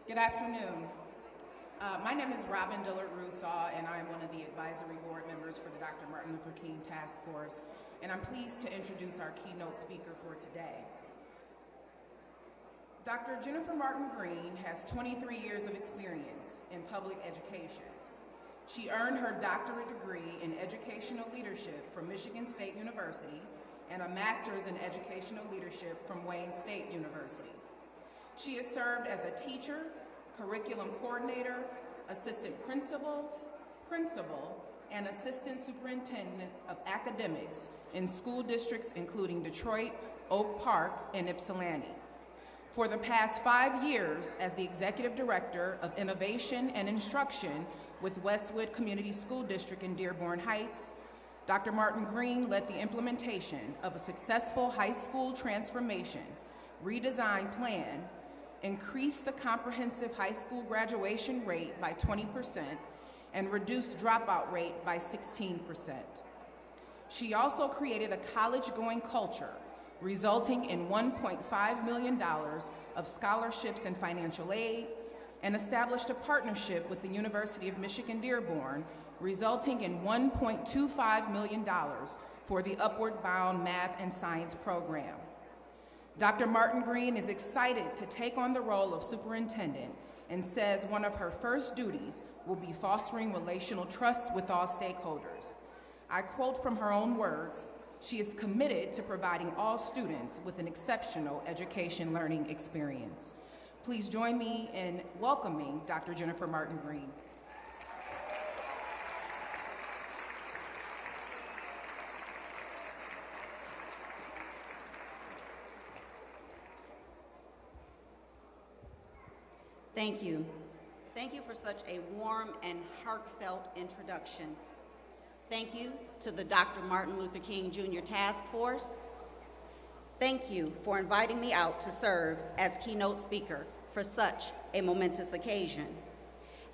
Good afternoon. My name is Robin Dillard Rusaw, and I am one of the advisory board members for the Dr. Martin Luther King Task Force, and I'm pleased to introduce our keynote speaker for today. Dr. Jennifer Martin Green has 23 years of experience in public education. She earned her doctorate degree in educational leadership from Michigan State University and a master's in educational leadership from Wayne State University. She has served as a teacher, curriculum coordinator, assistant principal, and assistant superintendent of academics in school districts including Detroit, Oak Park, and Ypsilanti. For the past 5 years as the executive director of innovation and instruction with Westwood Community School District in Dearborn Heights, Dr. Martin Green led the implementation of a successful high school transformation redesign plan, increased the comprehensive high school graduation rate by 20%, and reduced dropout rate by 16%. She also created a college-going culture, resulting in $1.5 million of scholarships and financial aid, and established a partnership with the University of Michigan Dearborn, resulting in $1.25 million for the Upward Bound Math and Science program. Dr. Martin Green is excited to take on the role of superintendent and says one of her first duties will be fostering relational trust with all stakeholders. I quote from her own words, "She is committed to providing all students with an exceptional education learning experience." Please join me in welcoming Dr. Jennifer Martin Green. Thank you. Thank you for such a warm and heartfelt introduction. Thank you to the Dr. Martin Luther King Jr. Task Force. Thank you for inviting me out to serve as keynote speaker for such a momentous occasion.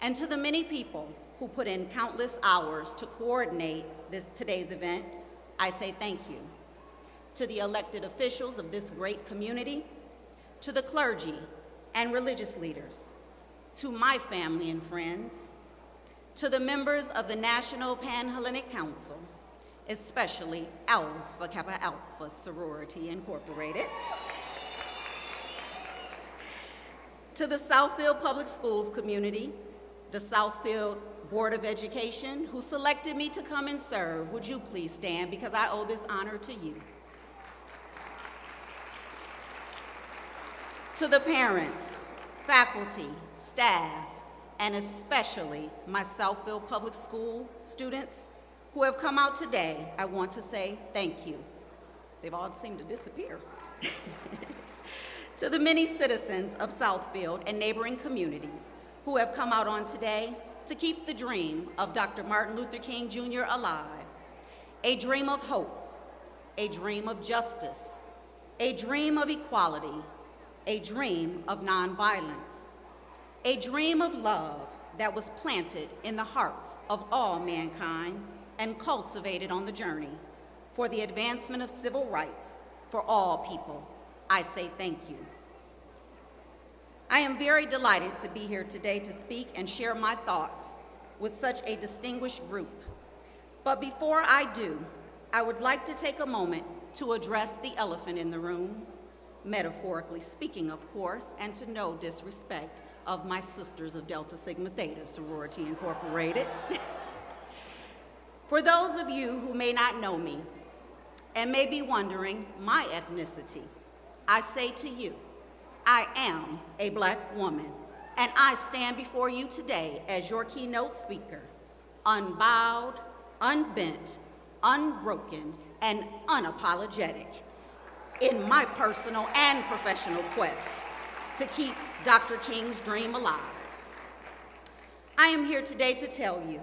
And to the many people who put in countless hours to coordinate today's event, I say thank you. To the elected officials of this great community, to the clergy and religious leaders, to my family and friends, to the members of the National Pan-Hellenic Council, especially Alpha Kappa Alpha Sorority Incorporated, to the Southfield Public Schools community, the Southfield Board of Education, who selected me to come and serve. Would you please stand, because I owe this honor to you. To the parents, faculty, staff, and especially my Southfield Public School students who have come out today, I want to say thank you. They've all seemed to disappear. To the many citizens of Southfield and neighboring communities who have come out on today to keep the dream of Dr. Martin Luther King Jr. alive, a dream of hope, a dream of justice, a dream of equality, a dream of nonviolence, a dream of love that was planted in the hearts of all mankind and cultivated on the journey for the advancement of civil rights for all people. I say thank you. I am very delighted to be here today to speak and share my thoughts with such a distinguished group. But before I do, I would like to take a moment to address the elephant in the room, metaphorically speaking, of course, and to no disrespect of my sisters of Delta Sigma Theta Sorority Incorporated. For those of you who may not know me and may be wondering my ethnicity, I say to you, I am a Black woman, and I stand before you today as your keynote speaker, unbowed, unbent, unbroken, and unapologetic in my personal and professional quest to keep Dr. King's dream alive. I am here today to tell you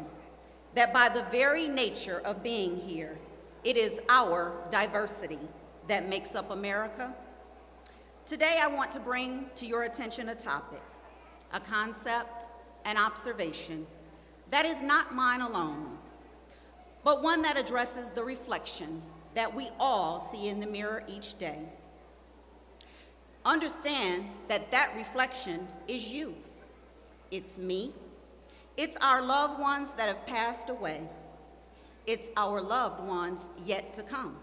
that by the very nature of being here, it is our diversity that makes up America. Today, I want to bring to your attention a topic, a concept, an observation that is not mine alone, but one that addresses the reflection that we all see in the mirror each day. Understand that that reflection is you. It's me. It's our loved ones that have passed away. It's our loved ones yet to come.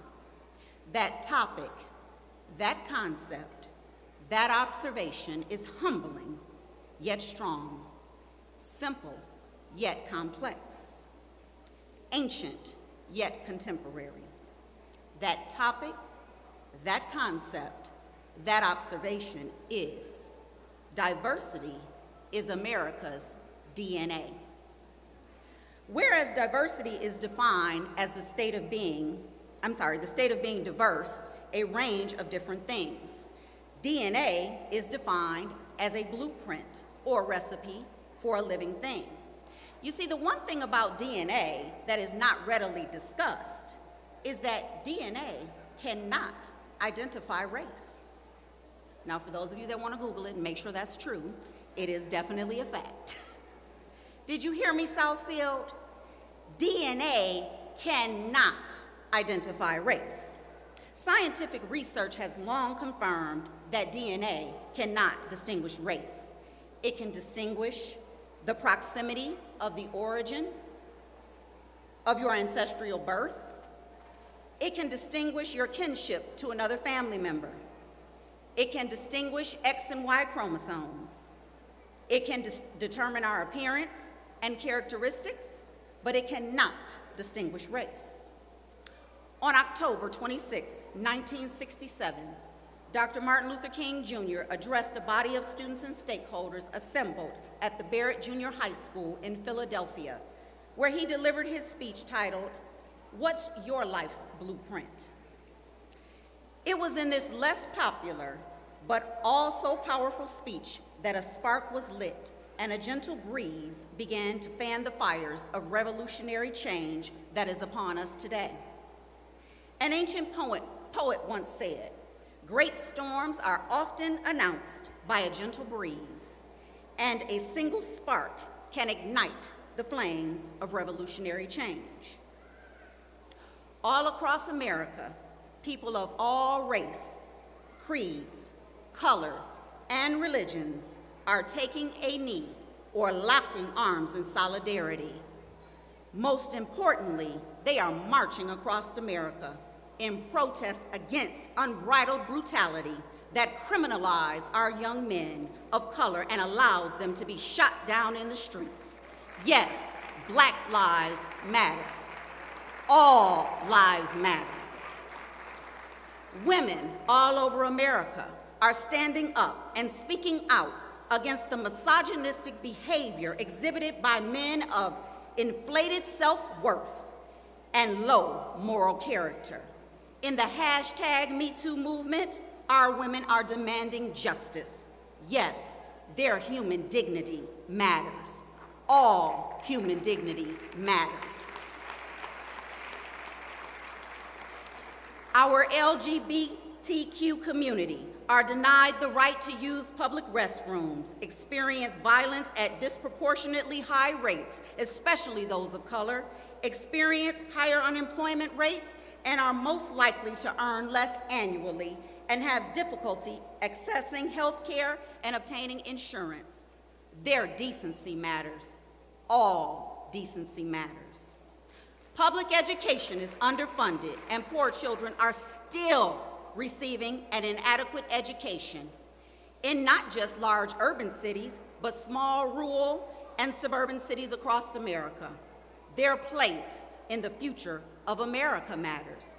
That topic, that concept, that observation is humbling, yet strong, simple, yet complex, ancient, yet contemporary. That topic, that concept, that observation is diversity is America's DNA. Whereas diversity is defined as the state of being diverse, a range of different things. DNA is defined as a blueprint or recipe for a living thing. You see, the one thing about DNA that is not readily discussed is that DNA cannot identify race. Now, for those of you that want to Google it and make sure that's true, it is definitely a fact. Did you hear me, Southfield? DNA cannot identify race. Scientific research has long confirmed that DNA cannot distinguish race. It can distinguish the proximity of the origin, of your ancestral birth. It can distinguish your kinship to another family member. It can distinguish X and Y chromosomes. It can determine our appearance and characteristics, but it cannot distinguish race. On October 26, 1967, Dr. Martin Luther King Jr. addressed a body of students and stakeholders assembled at the Barrett Junior High School in Philadelphia, where he delivered his speech titled, "What's Your Life's Blueprint?" It was in this less popular, but also powerful speech that a spark was lit and a gentle breeze began to fan the fires of revolutionary change that is upon us today. An ancient poet once said, "Great storms are often announced by a gentle breeze, and a single spark can ignite the flames of revolutionary change." All across America, people of all race, creeds, colors, and religions are taking a knee or locking arms in solidarity. Most importantly, they are marching across America in protest against unbridled brutality that criminalizes our young men of color and allows them to be shot down in the streets. Yes, Black lives matter. All lives matter. Women all over America are standing up and speaking out against the misogynistic behavior exhibited by men of inflated self-worth and low moral character. In the #MeToo movement, our women are demanding justice. Yes, their human dignity matters. All human dignity matters. Our LGBTQ community are denied the right to use public restrooms, experience violence at disproportionately high rates, especially those of color, experience higher unemployment rates, and are most likely to earn less annually and have difficulty accessing health care and obtaining insurance. Their decency matters. All decency matters. Public education is underfunded, and poor children are still receiving an inadequate education in not just large urban cities, but small rural and suburban cities across America. Their place in the future of America matters.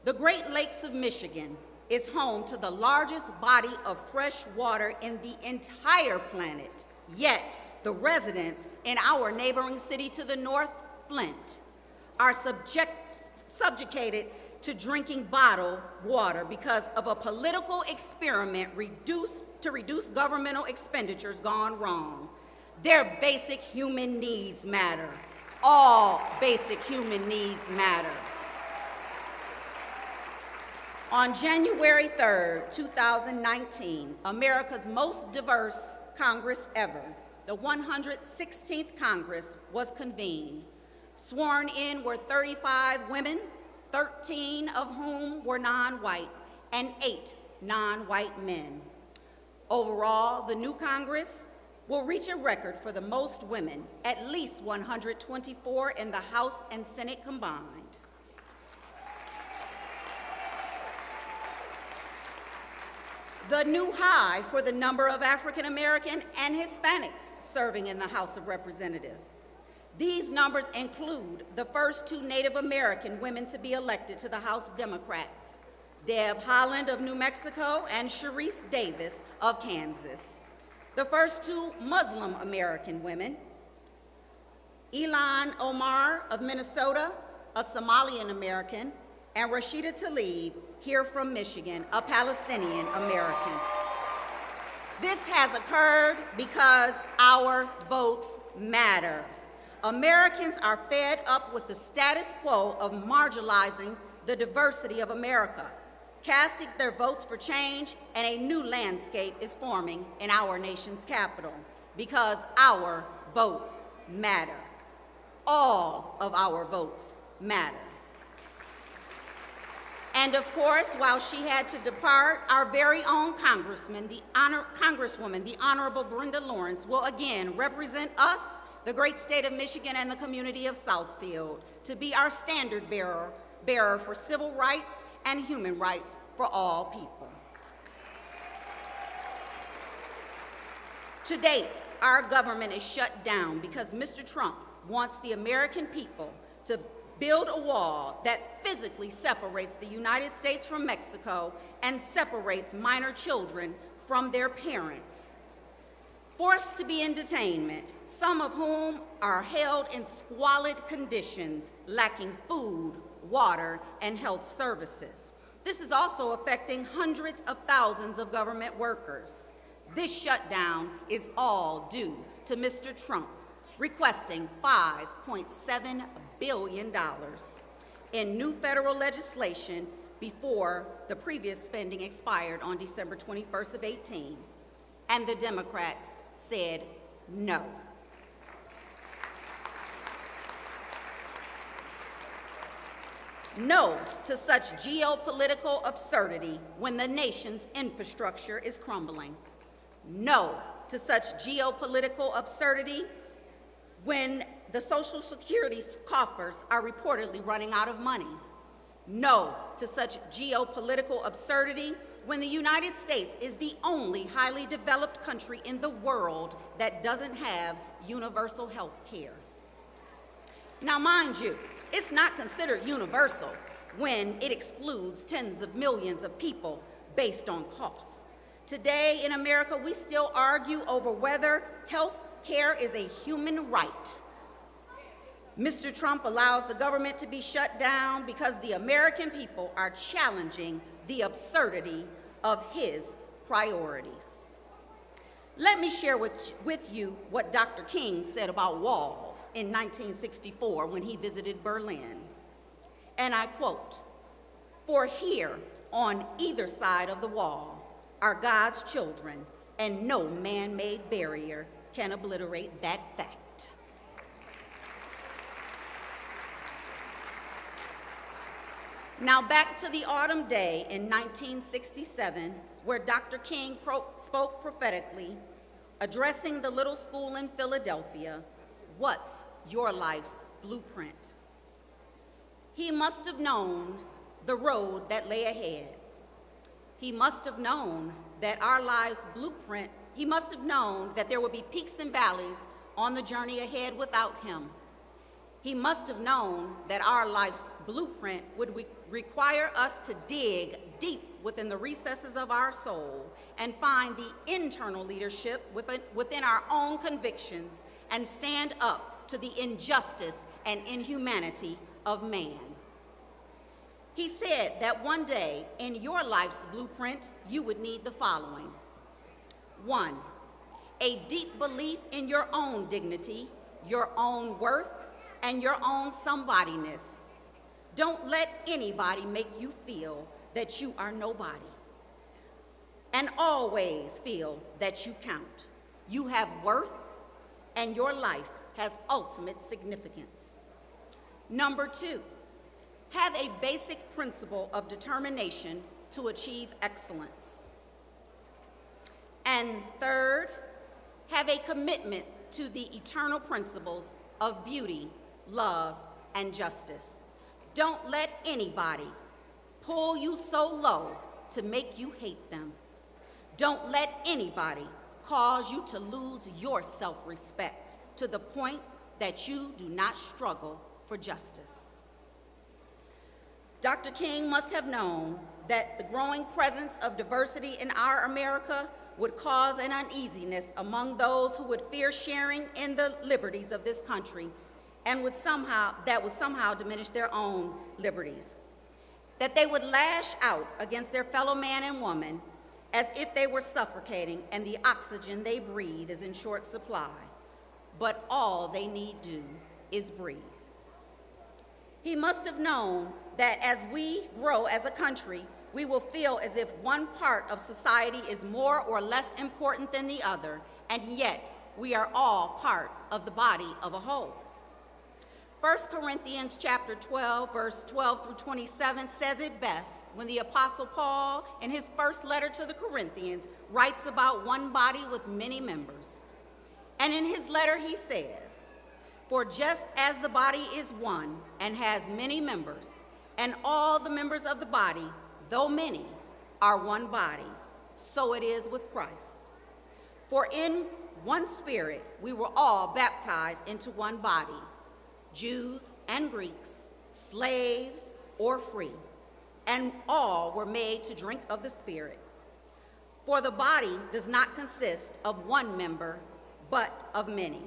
The Great Lakes of Michigan is home to the largest body of fresh water in the entire planet, yet the residents in our neighboring city to the north, Flint, are subjugated to drinking bottled water because of a political experiment to reduce governmental expenditures gone wrong. Their basic human needs matter. All basic human needs matter. On January 3rd, 2019, America's most diverse Congress ever, the 116th Congress, was convened. Sworn in were 35 women, 13 of whom were non-white, and 8 non-white men. Overall, the new Congress will reach a record for the most women, at least 124 in the House and Senate combined. The new high for the number of African American and Hispanics serving in the House of Representatives. These numbers include the first 2 Native American women to be elected to the House Democrats, Deb Haaland of New Mexico and Sharice Davis of Kansas. The first 2 Muslim American women, Ilan Omar of Minnesota, a Somalian American, and Rashida Tlaib, here from Michigan, a Palestinian American. This has occurred because our votes matter. Americans are fed up with the status quo of marginalizing the diversity of America, casting their votes for change, and a new landscape is forming in our nation's capital because our votes matter. All of our votes matter. And of course, while she had to depart, our very own Congresswoman, the Honorable Brenda Lawrence, will again represent us the great state of Michigan and the community of Southfield to be our standard bearer for civil rights and human rights for all people. To date, our government is shut down because Mr. Trump wants the American people to build a wall that physically separates the United States from Mexico and separates minor children from their parents, forced to be in detainment, some of whom are held in squalid conditions, lacking food, water, and health services. This is also affecting hundreds of thousands of government workers. This shutdown is all due to Mr. Trump requesting $5.7 billion in new federal legislation before the previous spending expired on December 21st of 18, and the Democrats said no. No to such geopolitical absurdity when the nation's infrastructure is crumbling. No to such geopolitical absurdity when the Social Security coffers are reportedly running out of money. No to such geopolitical absurdity when the United States is the only highly developed country in the world that doesn't have universal health care. Now, mind you, it's not considered universal when it excludes tens of millions of people based on cost. Today in America, we still argue over whether health care is a human right. Mr. Trump allows the government to be shut down because the American people are challenging the absurdity of his priorities. Let me share with you what Dr. King said about walls in 1964 when he visited Berlin. And I quote, "For here, on either side of the wall, are God's children, and no man-made barrier can obliterate that fact." Now back to the autumn day in 1967, where Dr. King spoke prophetically, addressing the little school in Philadelphia. What's your life's blueprint? He must have known the road that lay ahead. He must have known that our life's blueprint, he must have known that there would be peaks and valleys on the journey ahead without him. He must have known that our life's blueprint would require us to dig deep within the recesses of our soul and find the internal leadership within our own convictions and stand up to the injustice and inhumanity of man. He said that one day in your life's blueprint, you would need the following. 1, a deep belief in your own dignity, your own worth, and your own somebodyness. Don't let anybody make you feel that you are nobody. And always feel that you count. You have worth, and your life has ultimate significance. Number 2, have a basic principle of determination to achieve excellence. And 3rd, have a commitment to the eternal principles of beauty, love, and justice. Don't let anybody pull you so low to make you hate them. Don't let anybody cause you to lose your self-respect to the point that you do not struggle for justice. Dr. King must have known that the growing presence of diversity in our America would cause an uneasiness among those who would fear sharing in the liberties of this country and would somehow diminish their own liberties. That they would lash out against their fellow man and woman as if they were suffocating and the oxygen they breathe is in short supply. But all they need do is breathe. He must have known that as we grow as a country, we will feel as if one part of society is more or less important than the other, and yet we are all part of the body of a whole. 1 Corinthians chapter 12, verse 12 through 27 says it best when the Apostle Paul, in his first letter to the Corinthians, writes about one body with many members. And in his letter he says, For just as the body is one and has many members, and all the members of the body, though many, are one body, so it is with Christ. For in one Spirit we were all baptized into one body, Jews and Greeks, slaves or free, and all were made to drink of the Spirit. For the body does not consist of one member, but of many.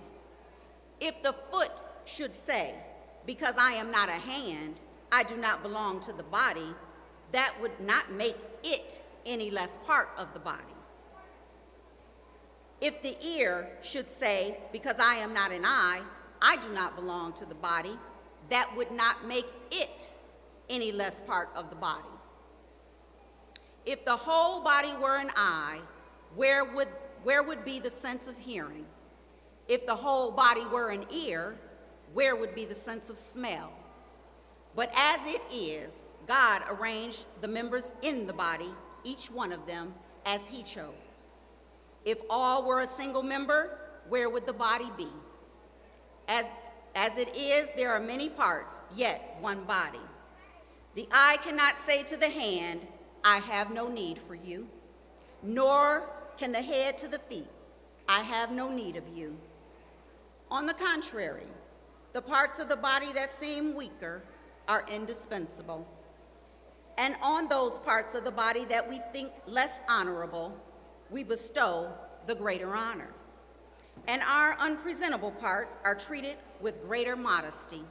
If the foot should say, because I am not a hand, I do not belong to the body, that would not make it any less part of the body. If the ear should say, because I am not an eye, I do not belong to the body, that would not make it any less part of the body. If the whole body were an eye, where would be the sense of hearing? If the whole body were an ear, where would be the sense of smell? But as it is, God arranged the members in the body, each one of them, as he chose. If all were a single member, where would the body be? As it is, there are many parts, yet one body. The eye cannot say to the hand, I have no need for you, nor can the head to the feet, I have no need of you. On the contrary, the parts of the body that seem weaker are indispensable. And on those parts of the body that we think less honorable, we bestow the greater honor. And our unpresentable parts are treated with greater modesty.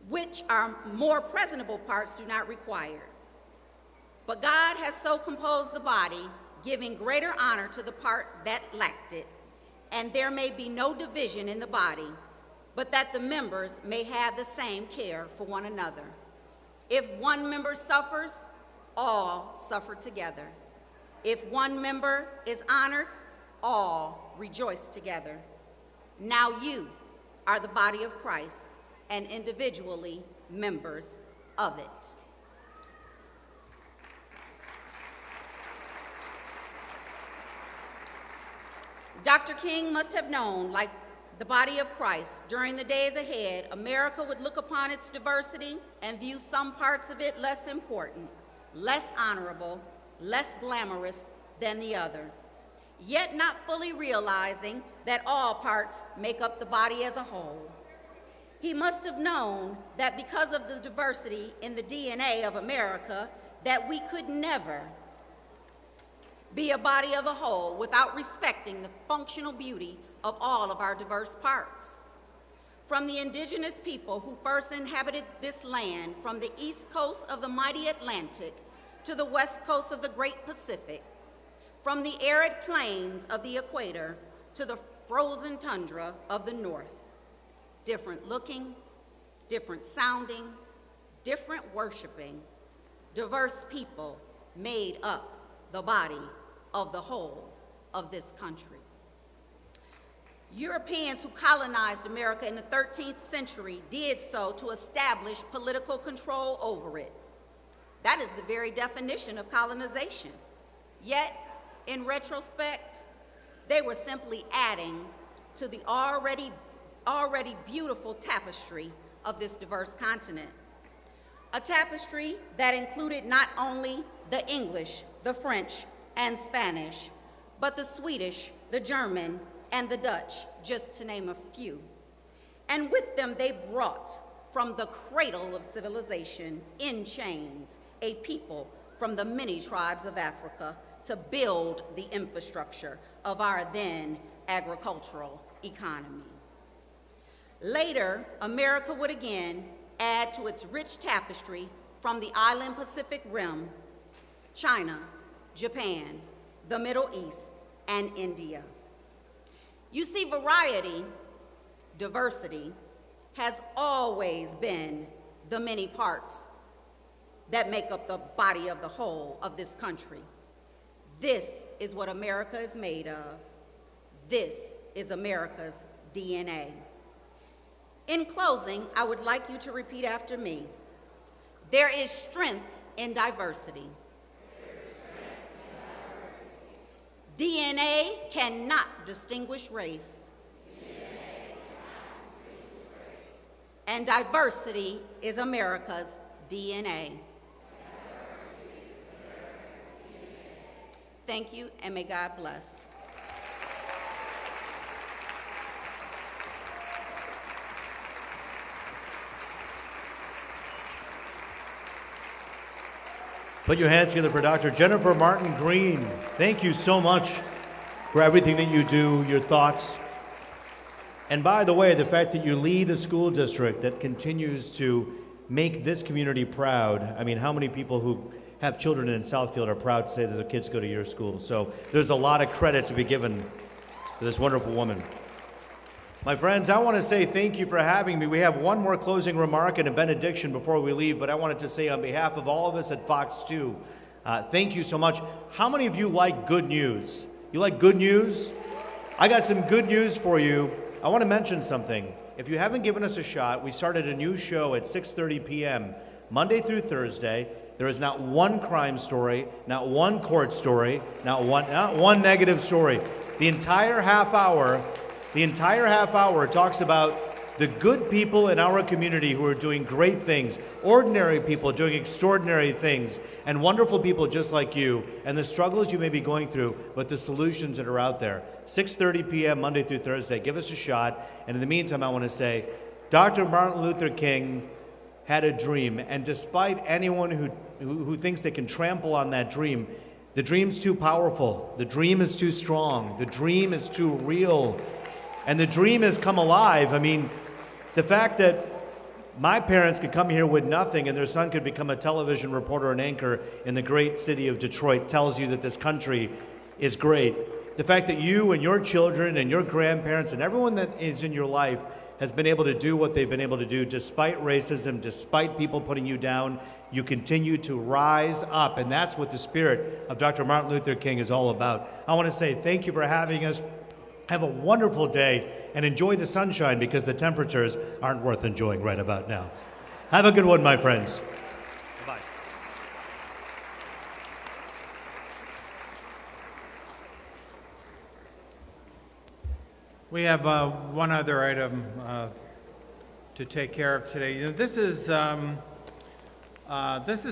Which our more presentable parts do not require. But God has so composed the body, giving greater honor to the part that lacked it, and there may be no division in the body, but that the members may have the same care for one another. If one member suffers, all suffer together. If one member is honored, all rejoice together. Now you are the body of Christ, and individually members of it. Dr. King must have known, like the body of Christ, during the days ahead, America would look upon its diversity and view some parts of it less important, less honorable, less glamorous than the other, yet not fully realizing that all parts make up the body as a whole. He must have known that because of the diversity in the DNA of America, that we could never be a body of a whole without respecting the functional beauty of all of our diverse parts. From the indigenous people who first inhabited this land, from the east coast of the mighty Atlantic to the west coast of the great Pacific, from the arid plains of the equator to the frozen tundra of the north. Different looking, different sounding, different worshiping, diverse people made up the body of the whole of this country. Europeans who colonized America in the 13th century did so to establish political control over it. That is the very definition of colonization. Yet, in retrospect, they were simply adding to the already beautiful tapestry of this diverse continent. A tapestry that included not only the English, the French, and Spanish, but the Swedish, the German, and the Dutch, just to name a few. And with them they brought from the cradle of civilization in chains a people from the many tribes of Africa to build the infrastructure of our then agricultural economy. Later, America would again add to its rich tapestry from the island Pacific Rim, China, Japan, the Middle East, and India. You see, variety, diversity, has always been the many parts that make up the body of the whole of this country. This is what America is made of. This is America's DNA. In closing, I would like you to repeat after me. There is strength in diversity. DNA cannot distinguish race. And diversity is America's DNA. Thank you, and may God bless. Put your hands together for Dr. Jennifer Martin Green. Thank you so much for everything that you do, your thoughts. And by the way, the fact that you lead a school district that continues to make this community proud. I mean, how many people who have children in Southfield are proud to say that their kids go to your school? So there's a lot of credit to be given to this wonderful woman. My friends, I want to say thank you for having me. We have one more closing remark and a benediction before we leave, but I wanted to say on behalf of all of us at Fox 2, thank you so much. How many of you like good news? You like good news? I got some good news for you. I want to mention something. If you haven't given us a shot, we started a new show at 6:30 p.m. Monday through Thursday. There is not one crime story, not one court story, not one negative story. The entire half hour talks about the good people in our community who are doing great things, ordinary people doing extraordinary things, and wonderful people just like you, and the struggles you may be going through, but the solutions that are out there. 6:30 p.m. Monday through Thursday. Give us a shot. And in the meantime, I want to say, Dr. Martin Luther King had a dream, and despite anyone who thinks they can trample on that dream, the dream's too powerful. The dream is too strong. The dream is too real. And the dream has come alive. I mean, the fact that my parents could come here with nothing and their son could become a television reporter and anchor in the great city of Detroit tells you that this country is great. The fact that you and your children and your grandparents and everyone that is in your life has been able to do what they've been able to do despite racism, despite people putting you down, you continue to rise up. And that's what the spirit of Dr. Martin Luther King is all about. I want to say thank you for having us. Have a wonderful day and enjoy the sunshine because the temperatures aren't worth enjoying right about now. Have a good one, my friends. Bye-bye. We have one other item to take care of today. You know, this is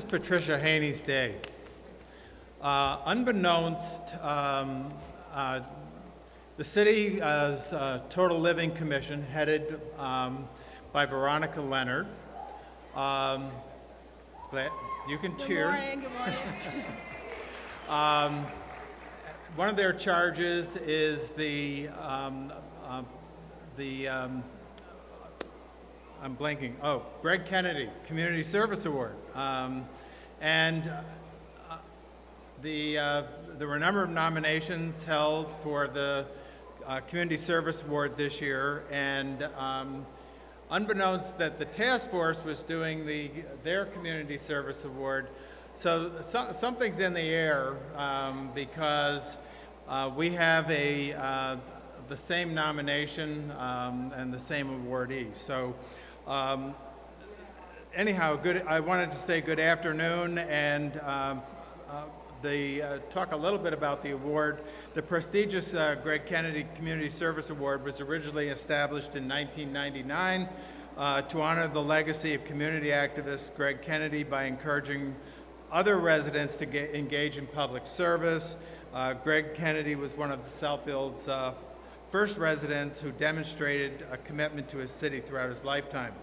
Patricia Haney's day. Unbeknownst, the city's Total Living Commission, headed by Veronica Leonard. You can cheer. Good morning. One of their charges is I'm blanking. Oh, Greg Kennedy Community Service Award, and there were a number of nominations held for the Community Service Award this year, and unbeknownst that the task force was doing their Community Service Award, so something's in the air because we have the same nomination and the same awardee. So anyhow, I wanted to say good afternoon and talk a little bit about the award. The prestigious Greg Kennedy Community Service Award was originally established in 1999 to honor the legacy of community activist Greg Kennedy by encouraging other residents to engage in public service. Greg Kennedy was one of Southfield's first residents who demonstrated a commitment to his city throughout his lifetime.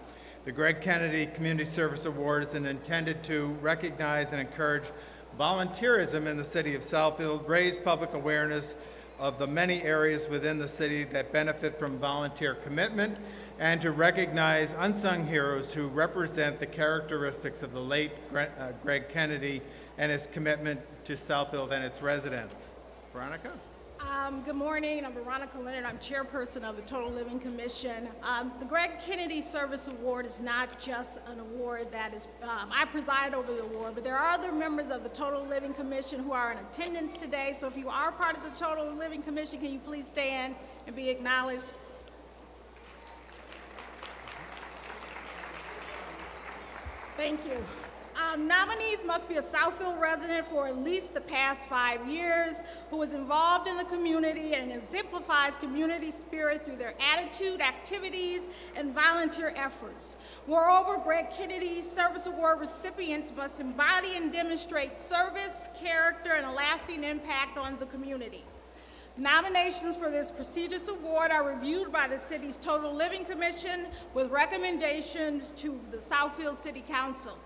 The Greg Kennedy Community Service Award is intended to recognize and encourage volunteerism in the city of Southfield, raise public awareness of the many areas within the city that benefit from volunteer commitment, and to recognize unsung heroes who represent the characteristics of the late Greg Kennedy and his commitment to Southfield and its residents. Veronica? Good morning. I'm Veronica Leonard. I'm chairperson of the Total Living Commission. The Greg Kennedy Service Award is not just an award that is, I preside over the award, but there are other members of the Total Living Commission who are in attendance today. So if you are part of the Total Living Commission, can you please stand and be acknowledged? Thank you. Nominees must be a Southfield resident for at least the past 5 years, who is involved in the community and exemplifies community spirit through their attitude, activities, and volunteer efforts. Moreover, Greg Kennedy's Service Award recipients must embody and demonstrate service, character, and a lasting impact on the community. Nominations for this prestigious award are reviewed by the city's Total Living Commission with recommendations to the Southfield City Council.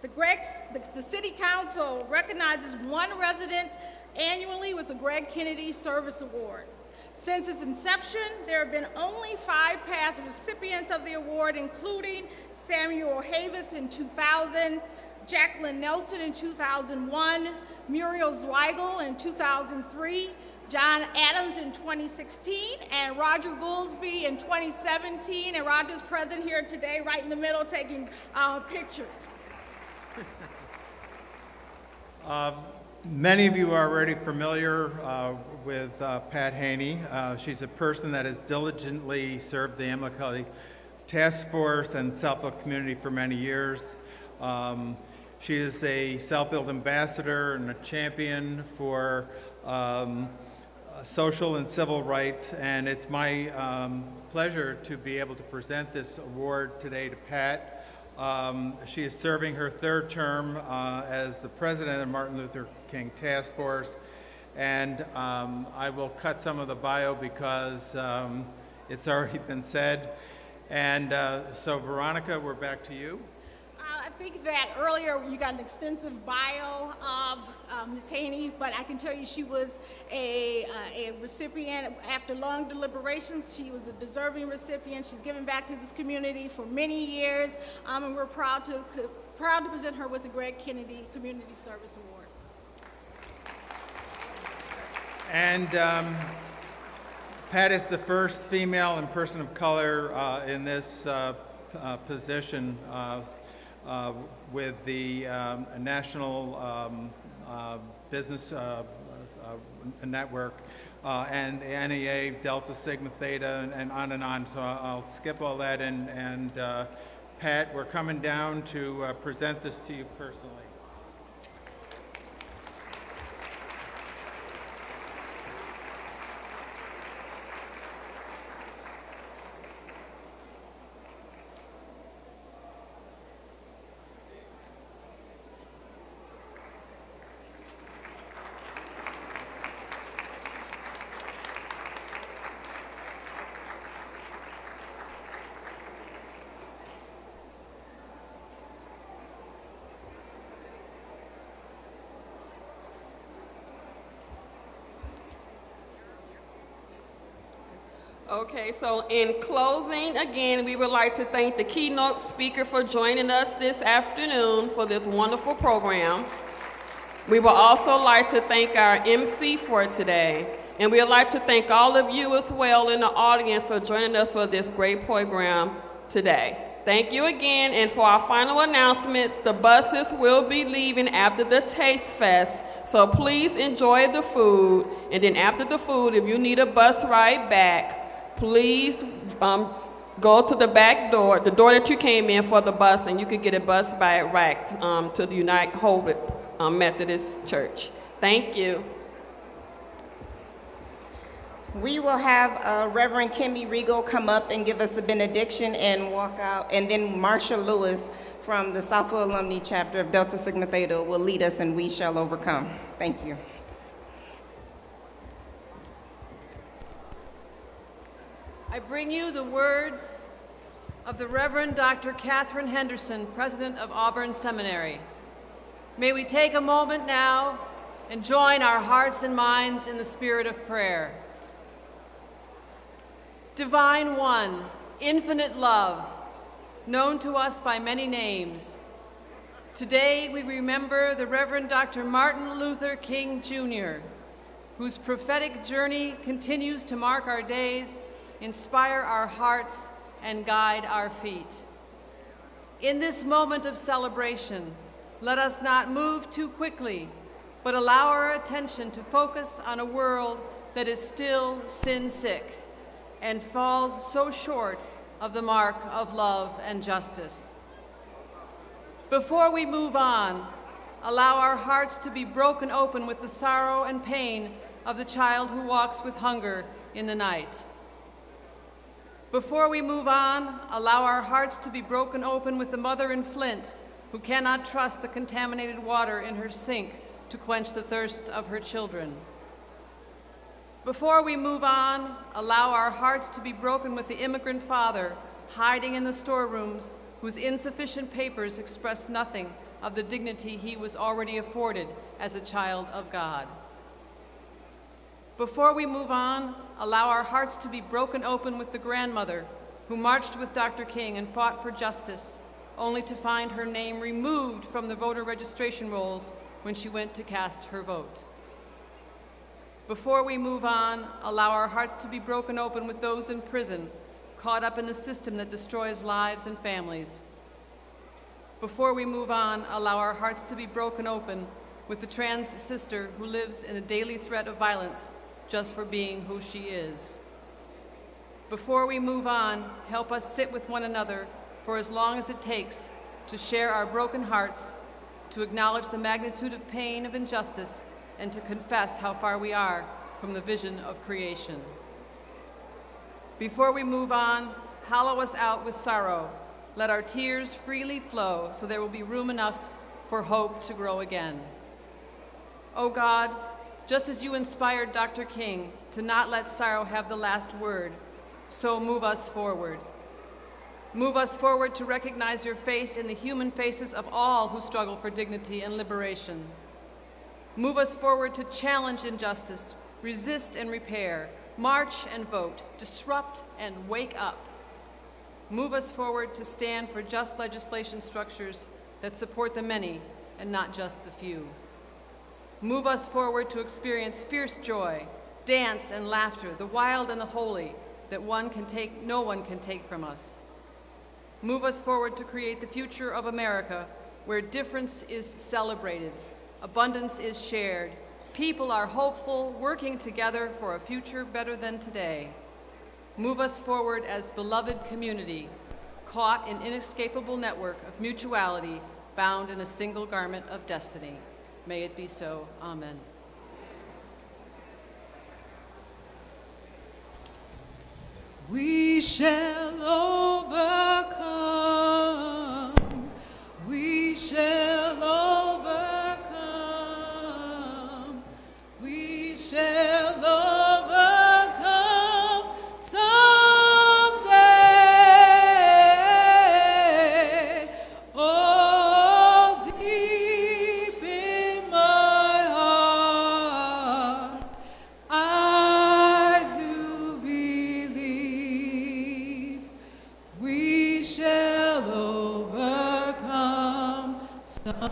The City Council recognizes one resident annually with the Greg Kennedy Service Award. Since its inception, there have been only 5 past recipients of the award, including Samuel Havis in 2000, Jacqueline Nelson in 2001, Muriel Zweigel in 2003, John Adams in 2016, and Roger Goolsby in 2017. And Roger's present here today, right in the middle, taking pictures. Many of you are already familiar with Pat Haney. She's a person that has diligently served the Mlk Task Force and Southfield community for many years. She is a Southfield ambassador and a champion for social and civil rights, and it's my pleasure to be able to present this award today to Pat. She is serving her 3rd term as the president of Martin Luther King Task Force, and I will cut some of the bio because it's already been said. And so Veronica, we're back to you. I think that earlier you got an extensive bio of Ms. Haney, but I can tell you she was a recipient. After long deliberations, she was a deserving recipient. She's given back to this community for many years, and we're proud to present her with the Greg Kennedy Community Service Award. And Pat is the first female and person of color in this position with the National Business Network and the NEA, Delta Sigma Theta, and on and on. So I'll skip all that. And Pat, we're coming down to present this to you personally. Okay, so in closing, again, we would like to thank the keynote speaker for joining us this afternoon for this wonderful program. We would also like to thank our MC for today, and we would like to thank all of you as well in the audience for joining us for this great program today. Thank you again, and for our final announcements, the buses will be leaving after the Taste Fest, so please enjoy the food, and then after the food, if you need a bus ride back, please go to the back door, the door that you came in for the bus, and you could get a bus ride back to the United Hope Methodist Church. Thank you. We will have Reverend Kimmy Regal come up and give us a benediction and walk out, and then Marsha Lewis from the Southfield Alumni Chapter of Delta Sigma Theta will lead us, and we shall overcome. Thank you. I bring you the words of the Reverend Dr. Catherine Henderson, President of Auburn Seminary. May we take a moment now and join our hearts and minds in the spirit of prayer. Divine One, infinite love, known to us by many names. Today we remember the Reverend Dr. Martin Luther King Jr., whose prophetic journey continues to mark our days, inspire our hearts, and guide our feet. In this moment of celebration, let us not move too quickly, but allow our attention to focus on a world that is still sin-sick and falls so short of the mark of love and justice. Before we move on, allow our hearts to be broken open with the sorrow and pain of the child who walks with hunger in the night. Before we move on, allow our hearts to be broken open with the mother in Flint who cannot trust the contaminated water in her sink to quench the thirst of her children. Before we move on, allow our hearts to be broken with the immigrant father hiding in the storerooms whose insufficient papers express nothing of the dignity he was already afforded as a child of God. Before we move on, allow our hearts to be broken open with the grandmother who marched with Dr. King and fought for justice, only to find her name removed from the voter registration rolls when she went to cast her vote. Before we move on, allow our hearts to be broken open with those in prison, caught up in the system that destroys lives and families. Before we move on, allow our hearts to be broken open with the trans sister who lives in the daily threat of violence just for being who she is. Before we move on, help us sit with one another for as long as it takes to share our broken hearts, to acknowledge the magnitude of pain of injustice, and to confess how far we are from the vision of creation. Before we move on, hollow us out with sorrow. Let our tears freely flow so there will be room enough for hope to grow again. Oh God, just as you inspired Dr. King to not let sorrow have the last word, so move us forward. Move us forward to recognize your face in the human faces of all who struggle for dignity and liberation. Move us forward to challenge injustice, resist and repair, march and vote, disrupt and wake up. Move us forward to stand for just legislation structures that support the many and not just the few. Move us forward to experience fierce joy, dance and laughter, the wild and the holy, that no one can take from us. Move us forward to create the future of America, where difference is celebrated, abundance is shared, people are hopeful, working together for a future better than today. Move us forward as beloved community, caught in inescapable network of mutuality, bound in a single garment of destiny. May it be so. Amen. We shall overcome. We shall overcome. We shall overcome someday. Oh, deep in my heart, I do believe we shall overcome someday.